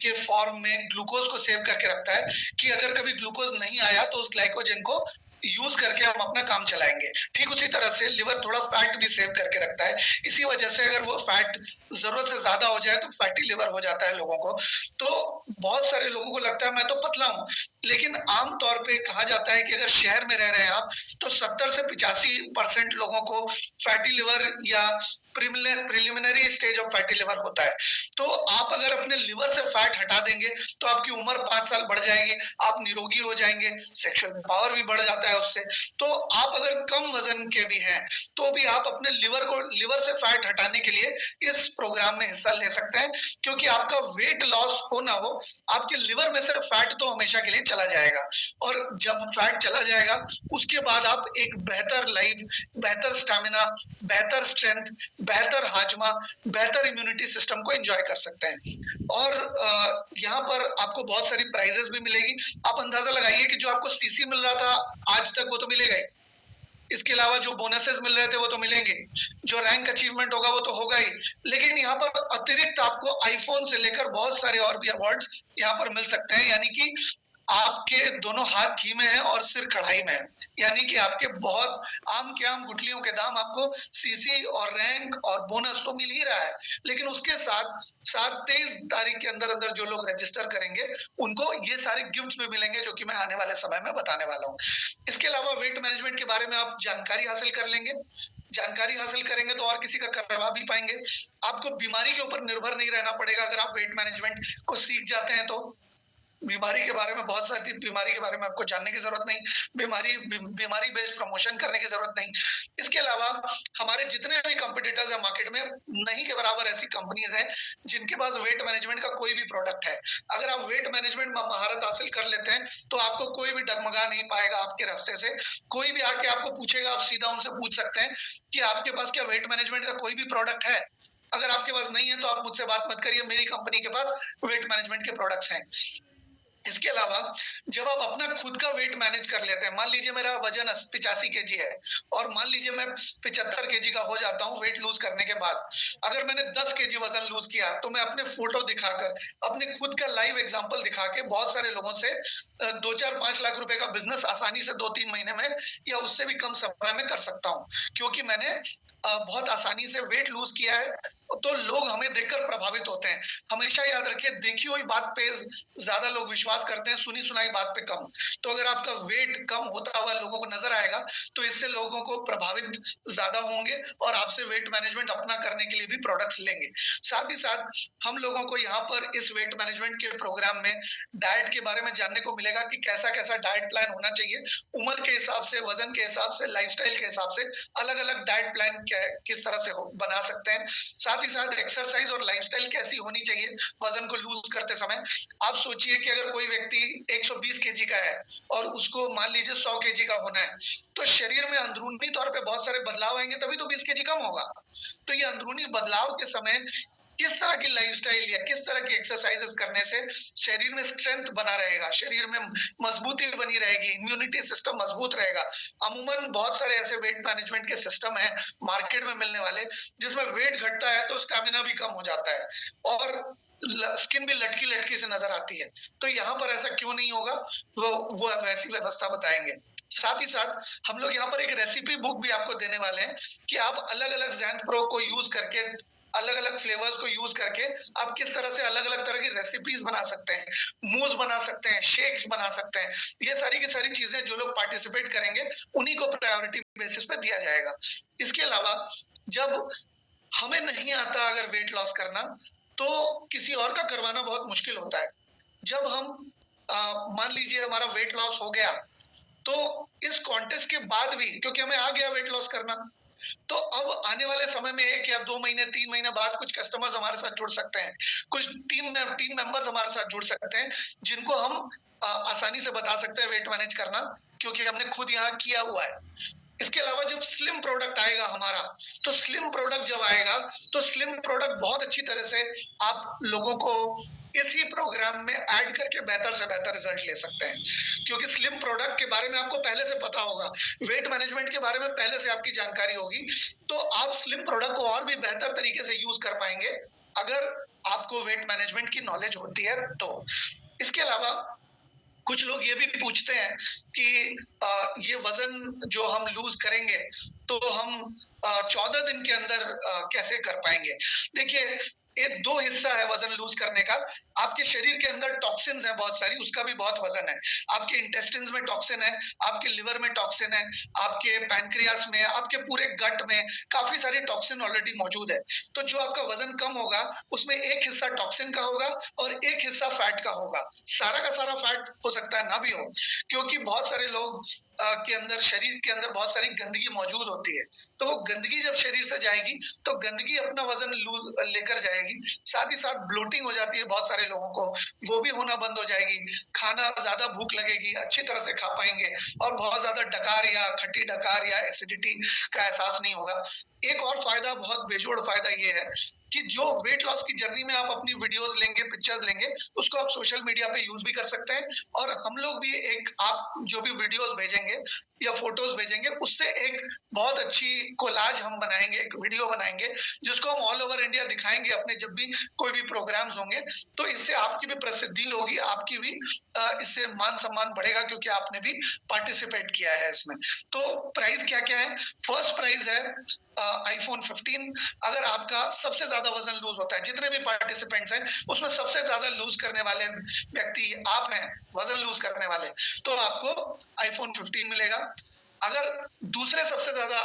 के फॉर्म में ग्लूकोज को सेव करके रखता है, कि अगर कभी ग्लूकोज नहीं आया तो उस ग्लाइकोजन को यूज करके हम अपना काम चलाएंगे। ठीक उसी तरह से लिवर थोड़ा फैट भी सेव करके रखता है। इसी वजह से अगर वो फैट जरूरत से ज्यादा हो जाए तो फैटी लिवर हो जाता है लोगों को। तो बहुत सारे लोगों को लगता है मैं तो पतला हूं, लेकिन आमतौर पे कहा जाता है कि अगर शहर में रह रहे हैं आप, तो 70 से 85% लोगों को फैटी लिवर या preliminary stage of fatty liver होता है। तो आप अगर अपने लिवर से फैट हटा देंगे तो आपकी उम्र 5 साल बढ़ जाएगी, आप निरोगी हो जाएंगे, सेक्सुअल पावर भी बढ़ जाता है उससे। तो आप अगर कम वजन के भी हैं, तो भी आप अपने लिवर से फैट हटाने के लिए इस प्रोग्राम में हिस्सा ले सकते हैं, क्योंकि आपका वेट लॉस हो ना हो, आपके लिवर में से फैट तो हमेशा के लिए चला जाएगा। और जब फैट चला जाएगा, उसके बाद आप एक बेहतर लाइफ, बेहतर स्टैमिना, बेहतर स्ट्रेंथ, बेहतर हाजमा, बेहतर इम्यूनिटी सिस्टम को एंजॉय कर सकते हैं। और यहाँ पर आपको बहुत सारी प्राइजेस भी मिलेगी। आप अंदाजा लगाइए कि जो आपको सीसी मिल रहा था आज तक, वो तो मिलेगा ही। इसके अलावा जो बोनसेस मिल रहे थे वो तो मिलेंगे, जो रैंक अचीवमेंट होगा वो तो होगा ही, लेकिन यहाँ पर अतिरिक्त आपको आईफोन से लेकर बहुत सारे और भी अवार्ड्स यहाँ पर मिल सकते हैं। यानी कि आपके दोनों हाथ घी में है और सिर कढ़ाई में है। यानी कि आपके बहुत आम के आम गुठलियों के दाम आपको सीसी और रैंक और बोनस तो मिल ही रहा है, लेकिन उसके साथ 23 तारीख के अंदर अंदर जो लोग रजिस्टर करेंगे उनको ये सारे गिफ्ट्स भी मिलेंगे, जो कि मैं आने वाले समय में बताने वाला हूँ। इसके अलावा वेट मैनेजमेंट के बारे में आप जानकारी हासिल कर लेंगे। जानकारी हासिल करेंगे तो और किसी का करवा भी पाएंगे। आपको बीमारी के ऊपर निर्भर नहीं रहना पड़ेगा अगर आप वेट मैनेजमेंट को सीख जाते हैं तो। बीमारी के बारे में बहुत सारी बीमारी के बारे में आपको जानने की जरूरत नहीं, बीमारी बेस्ड प्रमोशन करने की जरूरत नहीं। इसके अलावा हमारे जितने भी कंपटीटर्स हैं मार्केट में, नहीं के बराबर ऐसी कंपनीज हैं जिनके पास वेट मैनेजमेंट का कोई भी प्रोडक्ट है। अगर आप वेट मैनेजमेंट में महारत हासिल कर लेते हैं तो आपको कोई भी डगमगा नहीं पाएगा आपके रास्ते से। कोई भी आके आपको पूछेगा, आप सीधा उनसे पूछ सकते हैं कि आपके पास क्या वेट मैनेजमेंट का कोई भी प्रोडक्ट है। अगर आपके पास नहीं है तो आप मुझसे बात मत करिए, मेरी कंपनी के पास वेट मैनेजमेंट के प्रोडक्ट्स हैं। इसके अलावा जब आप अपना खुद का वेट मैनेज कर लेते हैं, मान लीजिए मेरा वजन 85 केजी है और मान लीजिए मैं 75 केजी का हो जाता हूँ वेट लूज करने के बाद। अगर मैंने 10 केजी वजन लूज किया तो मैं अपने फोटो दिखाकर, अपने खुद का लाइव एग्जांपल दिखा के बहुत सारे लोगों से 2-4-5 लाख रुपए का बिजनेस आसानी से 2-3 महीने में या उससे भी कम समय में कर सकता हूँ, क्योंकि मैंने बहुत आसानी से वेट लूज किया है। तो लोग हमें देखकर प्रभावित होते हैं। हमेशा याद रखिए, देखी हुई बात पे ज्यादा लोग विश्वास करते हैं, सुनी सुनाई बात पे कम। तो अगर आपका वेट कम होता हुआ लोगों को नजर आएगा तो इससे लोगों को प्रभावित ज्यादा होंगे और आपसे वेट मैनेजमेंट अपना करने के लिए भी प्रोडक्ट्स लेंगे। साथ ही साथ हम लोगों को यहाँ पर इस वेट मैनेजमेंट के प्रोग्राम में डाइट के बारे में जानने को मिलेगा कि कैसा कैसा डाइट प्लान होना चाहिए। उम्र के हिसाब से, वजन के हिसाब से, लाइफस्टाइल के हिसाब से अलग अलग डाइट प्लान किस तरह से बना सकते हैं। साथ ही साथ एक्सरसाइज और लाइफस्टाइल कैसी होनी चाहिए वजन को लूज करते समय। आप सोचिए कि अगर कोई व्यक्ति 120 केजी का है और उसको मान लीजिए 100 केजी का होना है, तो शरीर में अंदरूनी तौर पे बहुत सारे बदलाव आएंगे, तभी तो 20 केजी कम होगा। तो ये अंदरूनी बदलाव के समय किस तरह की लाइफस्टाइल या किस तरह की एक्सरसाइजेस करने से शरीर में स्ट्रेंथ बना रहेगा, शरीर में मजबूती बनी रहेगी, इम्यूनिटी सिस्टम मजबूत रहेगा। अमूमन बहुत सारे ऐसे वेट मैनेजमेंट के सिस्टम हैं मार्केट में मिलने वाले, जिसमें वेट घटता है तो स्टैमिना भी कम हो जाता है और स्किन भी लटकी लटकी से नजर आती है। तो यहाँ पर ऐसा क्यों नहीं होगा, वो वैसी व्यवस्था बताएंगे। साथ ही साथ हम लोग यहाँ पर एक रेसिपी बुक भी आपको देने वाले हैं कि आप अलग अलग ज़ैंथ प्रो को यूज करके, अलग अलग फ्लेवर्स को यूज करके आप किस तरह से अलग अलग तरह की रेसिपीज बना सकते हैं, मूव्स बना सकते हैं, शेक्स बना सकते हैं। ये सारी की सारी चीजें जो लोग पार्टिसिपेट करेंगे उन्हीं को प्रायोरिटी बेसिस पे दिया जाएगा। इसके अलावा जब हमें नहीं आता अगर वेट लॉस करना, तो किसी और का करवाना बहुत मुश्किल होता है। जब हम मान लीजिए हमारा वेट लॉस हो गया, तो इस कॉन्टेस्ट के बाद भी, क्योंकि हमें आ गया वेट लॉस करना, तो अब आने वाले समय में 1 या 2 महीने 3 महीने बाद कुछ कस्टमर्स हमारे साथ जुड़ सकते हैं, कुछ टीम मेंबर्स हमारे साथ जुड़ सकते हैं, जिनको हम आसानी से बता सकते हैं वेट मैनेज करना, क्योंकि हमने खुद यहाँ किया हुआ है। इसके अलावा जब स्लिम प्रोडक्ट आएगा हमारा, तो स्लिम प्रोडक्ट जब आएगा तो स्लिम प्रोडक्ट बहुत अच्छी तरह से आप लोगों को इसी प्रोग्राम में ऐड करके बेहतर से बेहतर रिजल्ट ले सकते हैं, क्योंकि स्लिम प्रोडक्ट के बारे में आपको पहले से पता होगा, वेट मैनेजमेंट के बारे में पहले से आपकी जानकारी होगी, तो आप स्लिम प्रोडक्ट को और भी बेहतर तरीके से यूज कर पाएंगे अगर आपको वेट मैनेजमेंट की नॉलेज होती है तो। इसके अलावा कुछ लोग ये भी पूछते हैं कि ये वजन जो हम लूज करेंगे तो हम 14 दिन के अंदर कैसे कर पाएंगे। देखिए, ये 2 हिस्सा है वजन लूज करने का। आपके शरीर के अंदर टॉक्सिन्स है बहुत सारी, उसका भी बहुत वजन है। आपके इंटेस्टिन्स में टॉक्सिन है, आपके लिवर में टॉक्सिन है, आपके पैनक्रियास में, आपके पूरे गट में काफी सारी टॉक्सिन ऑलरेडी मौजूद है। तो जो आपका वजन कम होगा उसमें एक हिस्सा टॉक्सिन का होगा और एक हिस्सा फैट का होगा। सारा का सारा फैट हो सकता है ना भी हो, क्योंकि बहुत सारे लोग के अंदर, शरीर के अंदर बहुत सारी गंदगी मौजूद होती है, तो वो गंदगी जब शरीर से जाएगी तो गंदगी अपना वजन लेकर जाएगी, साथ ही साथ ब्लोटिंग हो जाती है बहुत सारे लोगों को, वो भी होना बंद हो जाएगी, खाना ज्यादा भूख लगेगी, अच्छी तरह से खा पाएंगे और बहुत ज्यादा डकार या खट्टी डकार या एसिडिटी का एहसास नहीं होगा। एक और फायदा, बहुत बेजोड़ फायदा ये है कि जो वेट लॉस की जर्नी में आप अपनी वीडियोस लेंगे, पिक्चर्स लेंगे, उसको आप सोशल मीडिया पे यूज भी कर सकते हैं, और हम लोग भी आप जो भी वीडियोस भेजेंगे या फोटोज भेजेंगे, उससे एक बहुत अच्छी कोलाज हम बनाएंगे, एक वीडियो बनाएंगे जिसको हम ऑल ओवर इंडिया दिखाएंगे अपने जब भी कोई भी प्रोग्राम्स होंगे। तो इससे आपकी भी प्रसिद्धि होगी, आपकी भी इससे मान सम्मान बढ़ेगा, क्योंकि आपने भी पार्टिसिपेट किया है इसमें। तो प्राइस क्या क्या है? फर्स्ट प्राइज है iPhone 15। अगर आपका सबसे ज्यादा वजन लूज होता है, जितने भी पार्टिसिपेंट्स हैं उसमें सबसे ज्यादा लूज करने वाले व्यक्ति आप हैं, वजन लूज करने वाले, तो आपको iPhone 15 मिलेगा। अगर दूसरे सबसे ज्यादा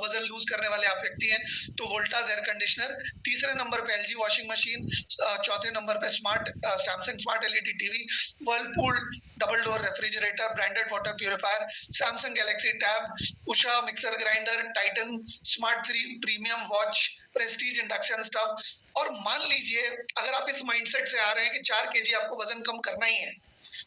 वजन लूज करने वाले आप व्यक्ति हैं तो वोल्टास एयर कंडीशनर, तीसरे नंबर पे LG वॉशिंग मशीन, चौथे नंबर पे Samsung smart LED TV, Whirlpool double door refrigerator, branded water purifier, Samsung Galaxy tab, Usha mixer grinder, Titan smart 3 premium watch, Prestige induction stove. और मान लीजिए अगर आप इस माइंडसेट से आ रहे हैं कि 4 kg आपको वजन कम करना ही है,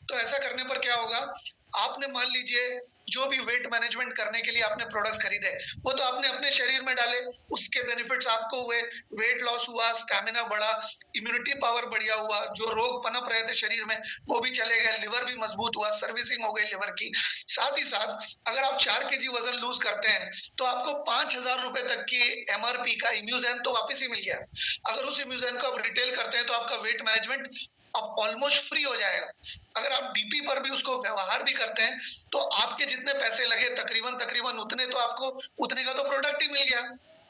तो ऐसा करने पर क्या होगा, आपने मान लीजिए जो भी वेट मैनेजमेंट करने के लिए आपने प्रोडक्ट्स खरीदे, वो तो आपने अपने शरीर में डाले, उसके बेनिफिट्स आपको हुए, वेट लॉस हुआ, स्टैमिना बढ़ा, इम्यूनिटी पावर बढ़िया हुआ, जो रोग पनप रहे थे शरीर में वो भी चले गए, लिवर भी मजबूत हुआ, सर्विसिंग हो गई लिवर की। साथ ही साथ अगर आप 4 kg वजन लूज करते हैं तो आपको 5,000 रुपए तक की MRP का इम्यूजैन तो वापिस ही मिल गया। अगर उस इम्यूजैन को आप रिटेल करते हैं तो आपका वेट मैनेजमेंट अब ऑलमोस्ट फ्री हो जाएगा। अगर आप DP पर भी उसको व्यवहार भी करते हैं तो आपके जितने पैसे लगे तकरीबन उतने, तो आपको उतने का तो प्रोडक्ट ही मिल गया।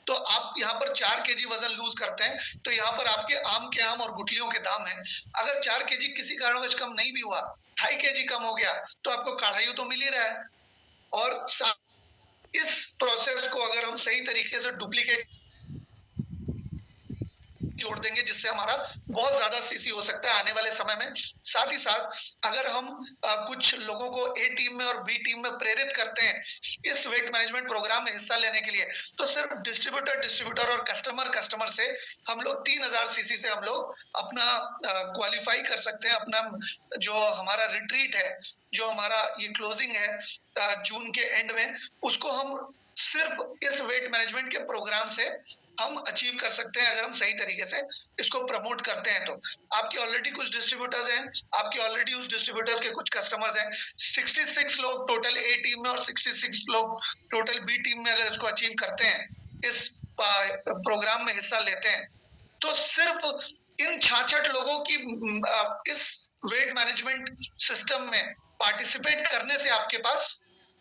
तो आप यहाँ पर 4 kg वजन लूज करते हैं तो यहाँ पर आपके आम के आम और गुठलियों के दाम हैं। अगर 4 kg किसी कारणवश कम नहीं भी हुआ, 2.5 kg कम हो गया, तो आपको कढ़ाई तो मिल ही रहा है। और इस प्रोसेस को अगर हम सही तरीके से डुप्लीकेट जोड़ देंगे, जिससे हमारा बहुत ज्यादा सीसी हो सकता है आने वाले समय में। साथ ही साथ अगर हम कुछ लोगों को A टीम में और B टीम में प्रेरित करते हैं इस वेट मैनेजमेंट प्रोग्राम में हिस्सा लेने के लिए, तो सिर्फ डिस्ट्रीब्यूटर और कस्टमर से हम लोग 3000 सीसी से हम लोग अपना क्वालिफाई कर सकते हैं। अपना जो हमारा रिट्रीट है, जो हमारा ये क्लोजिंग है जून के एंड में, उसको हम सिर्फ इस वेट मैनेजमेंट के प्रोग्राम से हम अचीव कर सकते हैं अगर हम सही तरीके से इसको प्रमोट करते हैं। तो आपके ऑलरेडी कुछ डिस्ट्रीब्यूटर्स हैं, आपके ऑलरेडी उस डिस्ट्रीब्यूटर्स के कुछ कस्टमर्स हैं। 66 लोग टोटल A टीम में और 66 लोग टोटल B टीम में अगर इसको अचीव करते हैं, इस प्रोग्राम में हिस्सा लेते हैं, तो सिर्फ इन 66 लोगों की इस वेट मैनेजमेंट सिस्टम में पार्टिसिपेट करने से आपके पास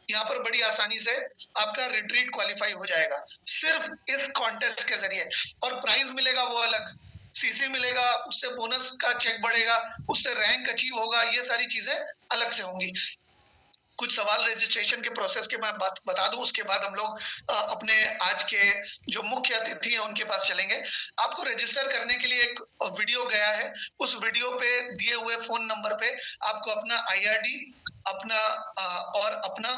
यहाँ पर बड़ी आसानी से आपका रिट्रीट क्वालिफाई हो जाएगा, सिर्फ इस कॉन्टेस्ट के जरिए। और प्राइज मिलेगा वो अलग, सीसी मिलेगा, उससे बोनस का चेक बढ़ेगा, उससे रैंक अचीव होगा, ये सारी चीजें अलग से होंगी। कुछ सवाल रजिस्ट्रेशन के प्रोसेस के मैं बता दूं, उसके बाद हम लोग अपने आज के जो मुख्य अतिथि हैं उनके पास चलेंगे। आपको रजिस्टर करने के लिए एक वीडियो गया है, उस वीडियो पे दिए हुए फोन नंबर पे आपको अपना IRD, अपना और अपना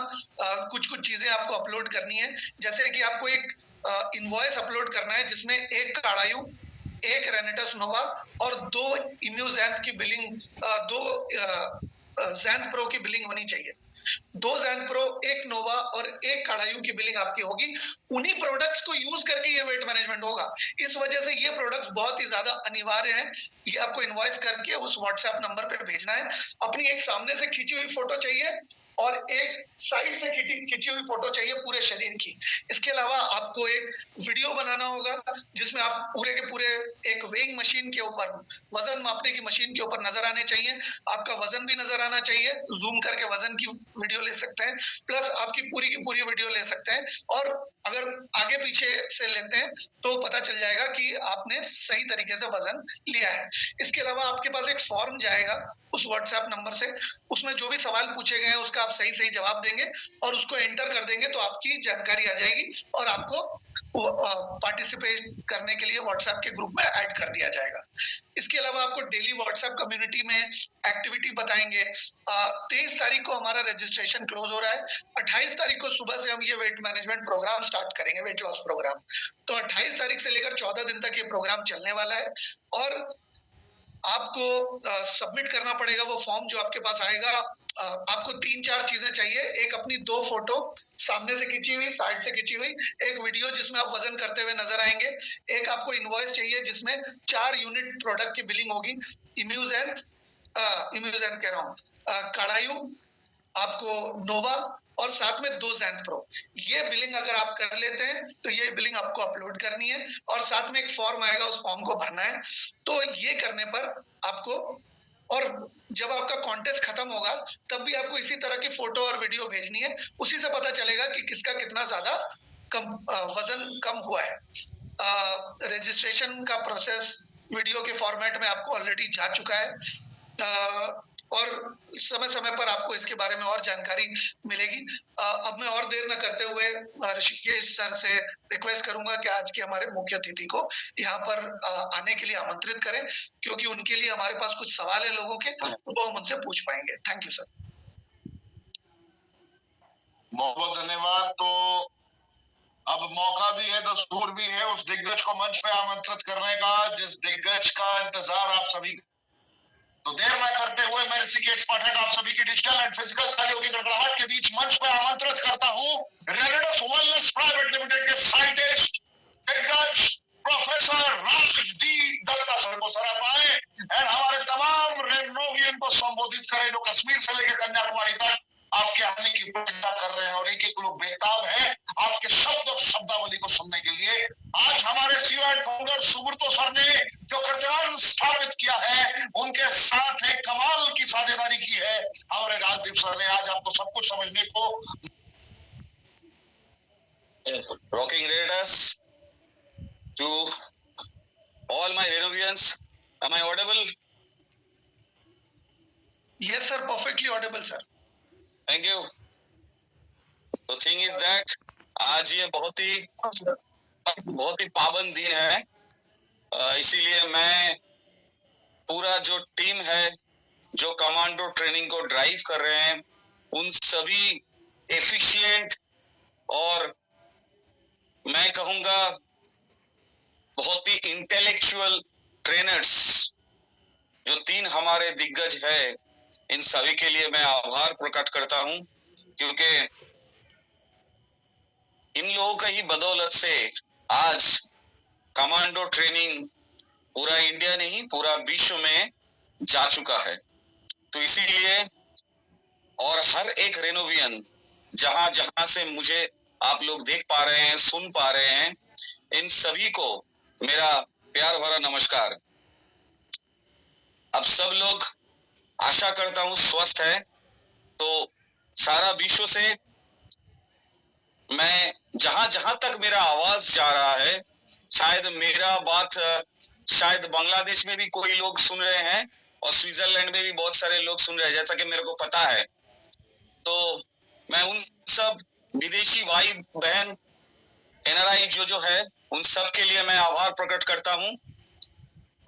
कुछ चीजें आपको अपलोड करनी है। जैसे कि आपको एक इनवॉइस अपलोड करना है जिसमें एक काड़ायु, एक रेनेटस नोवा और 2 इम्यूजैन की बिलिंग, 2 जैन प्रो की बिलिंग होनी चाहिए। 2 जैन प्रो, 1 नोवा और 1 काड़ायु की बिलिंग आपकी होगी। उन्हीं प्रोडक्ट्स को यूज करके ये वेट मैनेजमेंट होगा। इस वजह से ये प्रोडक्ट्स बहुत ही ज्यादा अनिवार्य हैं। ये आपको इनवॉइस करके उस व्हाट्सएप नंबर पे भेजना है। अपनी एक सामने से खींची हुई फोटो चाहिए और एक साइड से खींची हुई फोटो चाहिए पूरे शरीर की। इसके अलावा आपको एक वीडियो बनाना होगा जिसमें आप पूरे के पूरे एक वेइंग मशीन के ऊपर, वजन मापने की मशीन के ऊपर नजर आने चाहिए। आपका वजन भी नजर आना चाहिए, जूम करके वजन की वीडियो ले सकते हैं, प्लस आपकी पूरी की पूरी वीडियो ले सकते हैं। और अगर आगे पीछे से लेते हैं तो पता चल जाएगा कि आपने सही तरीके से वजन लिया है। इसके अलावा आपके पास एक फॉर्म जाएगा उस व्हाट्सएप नंबर से, उसमें जो भी सवाल पूछे गए हैं उसका आप सही सही जवाब देंगे और उसको एंटर कर देंगे तो आपकी जानकारी आ जाएगी और आपको पार्टिसिपेट करने के लिए व्हाट्सएप के ग्रुप में ऐड कर दिया जाएगा। इसके अलावा आपको डेली व्हाट्सएप कम्युनिटी में एक्टिविटी बताएंगे। 23 तारीख को हमारा रजिस्ट्रेशन क्लोज हो रहा है। 28 तारीख को सुबह से हम ये वेट मैनेजमेंट प्रोग्राम स्टार्ट करेंगे, वेट लॉस प्रोग्राम। तो 28 तारीख से लेकर 14 दिन तक ये प्रोग्राम चलने वाला है और आपको सबमिट करना पड़ेगा वो फॉर्म जो आपके पास आएगा। आपको 3-4 चीजें चाहिए। एक अपनी 2 फोटो सामने से खींची हुई, साइड से खींची हुई, एक वीडियो जिसमें आप वजन करते हुए नजर आएंगे, एक आपको इनवॉइस चाहिए जिसमें 4 यूनिट प्रोडक्ट की बिलिंग होगी, इम्यूजैन कह रहा हूँ, काड़ायु, आपको नोवा और साथ में 2 जैन प्रो। ये बिलिंग अगर आप कर लेते हैं तो ये बिलिंग आपको अपलोड करनी है और साथ में एक फॉर्म आएगा, उस फॉर्म को भरना है। तो ये करने पर आपको, और जब आपका कॉन्टेस्ट खत्म होगा तब भी आपको इसी तरह की फोटो और वीडियो भेजनी है। उसी से पता चलेगा कि किसका कितना ज्यादा वजन कम हुआ है। रजिस्ट्रेशन का प्रोसेस वीडियो के फॉर्मेट में आपको ऑलरेडी जा चुका है और समय समय पर आपको इसके बारे में और जानकारी मिलेगी। अब मैं और देर न करते हुए ऋषिकेश सर से रिक्वेस्ट करूंगा कि आज के हमारे मुख्य अतिथि को यहाँ पर आने के लिए आमंत्रित करें, क्योंकि उनके लिए हमारे पास कुछ सवाल है लोगों के, वो हम उनसे पूछ पाएंगे। Thank you sir. बहुत बहुत धन्यवाद। तो अब मौका भी है, दस्तूर भी है उस दिग्गज को मंच पे आमंत्रित करने का जिस दिग्गज का इंतजार आप सभी। तो देर न करते हुए मैं ऋषिकेश पाठक आप सभी की डिजिटल एंड फिजिकल तालियों की गड़गड़ाहट के बीच मंच पर आमंत्रित करता हूं रेनेडस वेलनेस प्राइवेट लिमिटेड के साइंटिस्ट दिग्गज प्रोफेसर राजदीप दत्ता सर को। सर आप आए एंड हमारे तमाम रेनोवियन को संबोधित करें जो कश्मीर से लेकर कन्याकुमारी तक आपके आने की प्रतीक्षा कर रहे हैं और एक एक लोग बेताब है आपके शब्द और शब्दावली को सुनने के लिए। आज हमारे CEO and founder Subrato sir ने जो कीर्तिमान स्थापित किया है उनके साथ एक कमाल की साझेदारी की है हमारे राजदीप सर ने। आज आपको सब कुछ समझने को rocking Raiders to all my Renovians. Am I audible? Yes sir, perfectly audible sir. Thank you. The thing is that आज ये बहुत ही पाबंद दिन है, इसीलिए मैं पूरा जो टीम है जो कमांडो ट्रेनिंग को ड्राइव कर रहे हैं उन सभी एफिशिएंट और मैं कहूँगा बहुत ही इंटेलेक्चुअल ट्रेनर्स जो 3 हमारे दिग्गज है, इन सभी के लिए मैं आभार प्रकट करता हूं, क्योंकि इन लोगों का ही बदौलत से आज कमांडो ट्रेनिंग पूरा इंडिया नहीं पूरा विश्व में जा चुका है। तो इसीलिए और हर एक रेनोवियन जहां जहां से मुझे आप लोग देख पा रहे हैं, सुन पा रहे हैं, इन सभी को मेरा प्यार भरा नमस्कार। अब सब लोग आशा करता हूं स्वस्थ है, तो सारा विश्व से मैं जहां जहां तक मेरा आवाज जा रहा है, शायद मेरा बात शायद बांग्लादेश में भी कोई लोग सुन रहे हैं और स्विट्जरलैंड में भी बहुत सारे लोग सुन रहे हैं, जैसा कि मेरे को पता है। तो मैं उन सब विदेशी भाई बहन NRI जो है उन सब के लिए मैं आभार प्रकट करता हूं।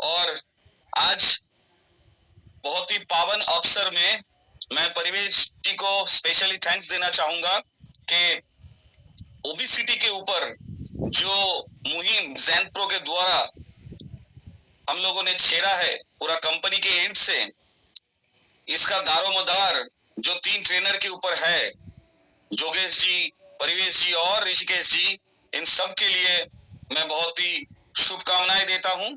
और आज बहुत ही पावन अवसर में मैं परिवेश जी को स्पेशली थैंक्स देना चाहूंगा कि ओबेसिटी के ऊपर जो मुहिम ज़ेनप्रो के द्वारा हम लोगों ने छेड़ा है पूरा कंपनी के एंड से, इसका दारोमदार जो 3 ट्रेनर के ऊपर है, जोगेश जी, परिवेश जी और ऋषिकेश जी, इन सब के लिए मैं बहुत ही शुभकामनाएं देता हूं।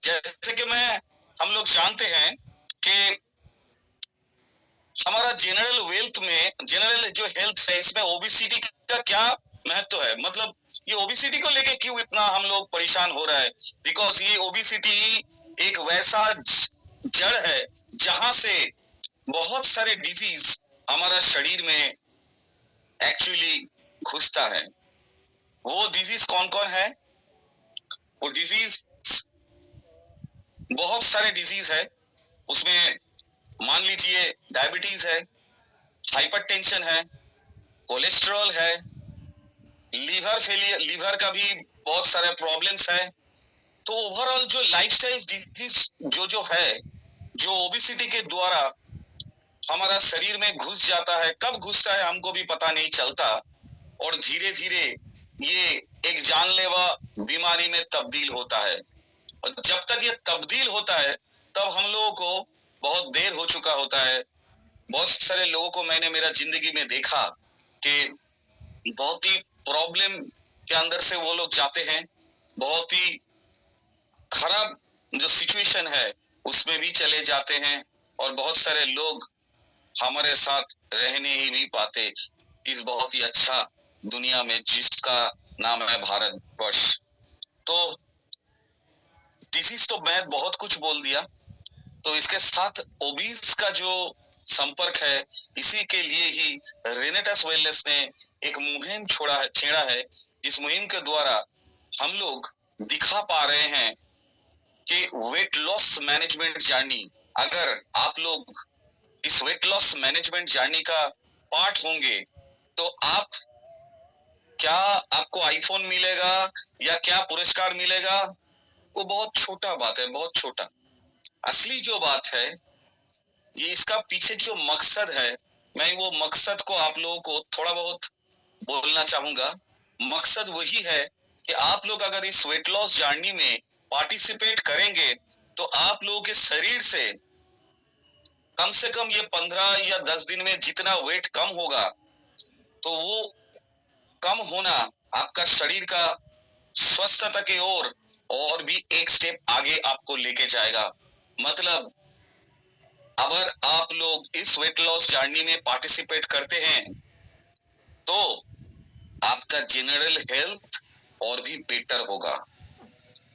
जैसे कि हम लोग जानते हैं कि हमारा जनरल वेल्थ में, जनरल जो हेल्थ है, इसमें ओबेसिटी का क्या महत्व है, मतलब ये ओबेसिटी को लेके क्यों इतना हम लोग परेशान हो रहा है? बिकॉज ये ओबेसिटी एक वैसा जड़ है जहां से बहुत सारे डिजीज हमारा शरीर में एक्चुअली घुसता है। वो डिजीज कौन कौन है? वो डिजीज बहुत सारे डिजीज है, उसमें मान लीजिए डायबिटीज है, हाइपरटेंशन है, कोलेस्ट्रॉल है, लीवर फेलियर, लीवर का भी बहुत सारे प्रॉब्लम्स है। तो ओवरऑल जो लाइफस्टाइल डिजीज जो है, जो ओबेसिटी के द्वारा हमारा शरीर में घुस जाता है, कब घुसता है हमको भी पता नहीं चलता, और धीरे धीरे ये एक जानलेवा बीमारी में तब्दील होता है। और जब तक ये तब्दील होता है तब हम लोगों को बहुत देर हो चुका होता है। बहुत सारे लोगों को मैंने मेरा जिंदगी में देखा कि बहुत ही प्रॉब्लम के अंदर से वो लोग जाते हैं, बहुत ही खराब जो सिचुएशन है उसमें भी चले जाते हैं, और बहुत सारे लोग हमारे साथ रहने ही नहीं पाते इस बहुत ही अच्छा दुनिया में जिसका नाम है भारतवर्ष। तो डिजीज तो मैं बहुत कुछ बोल दिया, तो इसके साथ ओबीस का जो संपर्क है, इसी के लिए ही रेनेटस वेलनेस ने एक मुहिम छेड़ा है। इस मुहिम के द्वारा हम लोग दिखा पा रहे हैं कि वेट लॉस मैनेजमेंट जर्नी, अगर आप लोग इस वेट लॉस मैनेजमेंट जर्नी का पार्ट होंगे तो आपको आईफोन मिलेगा या क्या पुरस्कार मिलेगा, वो बहुत छोटा बात है, बहुत छोटा। असली जो बात है, ये इसका पीछे जो मकसद है, मैं वो मकसद को आप लोगों को थोड़ा बहुत बोलना चाहूंगा। मकसद वही है कि आप लोग अगर इस वेट लॉस जर्नी में पार्टिसिपेट करेंगे तो आप लोगों के शरीर से कम ये 15 या 10 दिन में जितना वेट कम होगा, तो वो कम होना आपका शरीर का स्वस्थता के ओर और भी एक स्टेप आगे आपको लेके जाएगा। मतलब अगर आप लोग इस वेट लॉस जर्नी में पार्टिसिपेट करते हैं तो आपका जनरल हेल्थ और भी बेटर होगा,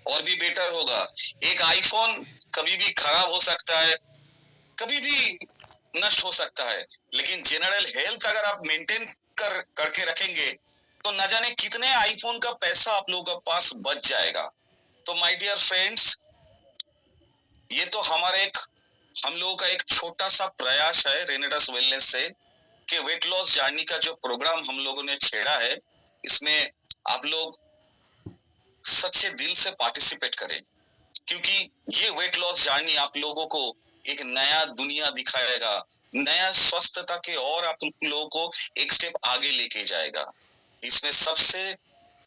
और भी बेटर होगा। एक आईफोन कभी भी खराब हो सकता है, कभी भी नष्ट हो सकता है, लेकिन जनरल हेल्थ अगर आप मेंटेन करके रखेंगे तो न जाने कितने आईफोन का पैसा आप लोगों के पास बच जाएगा। तो माय डियर फ्रेंड्स, ये तो हम लोगों का एक छोटा सा प्रयास है रेनेटस वेलनेस से कि वेट लॉस जर्नी का जो प्रोग्राम हम लोगों ने छेड़ा है, इसमें आप लोग सच्चे दिल से पार्टिसिपेट करें, क्योंकि ये वेट लॉस जर्नी आप लोगों को एक नया दुनिया दिखाएगा, नया स्वस्थता के और आप लोगों को एक स्टेप आगे लेके जाएगा। इसमें सबसे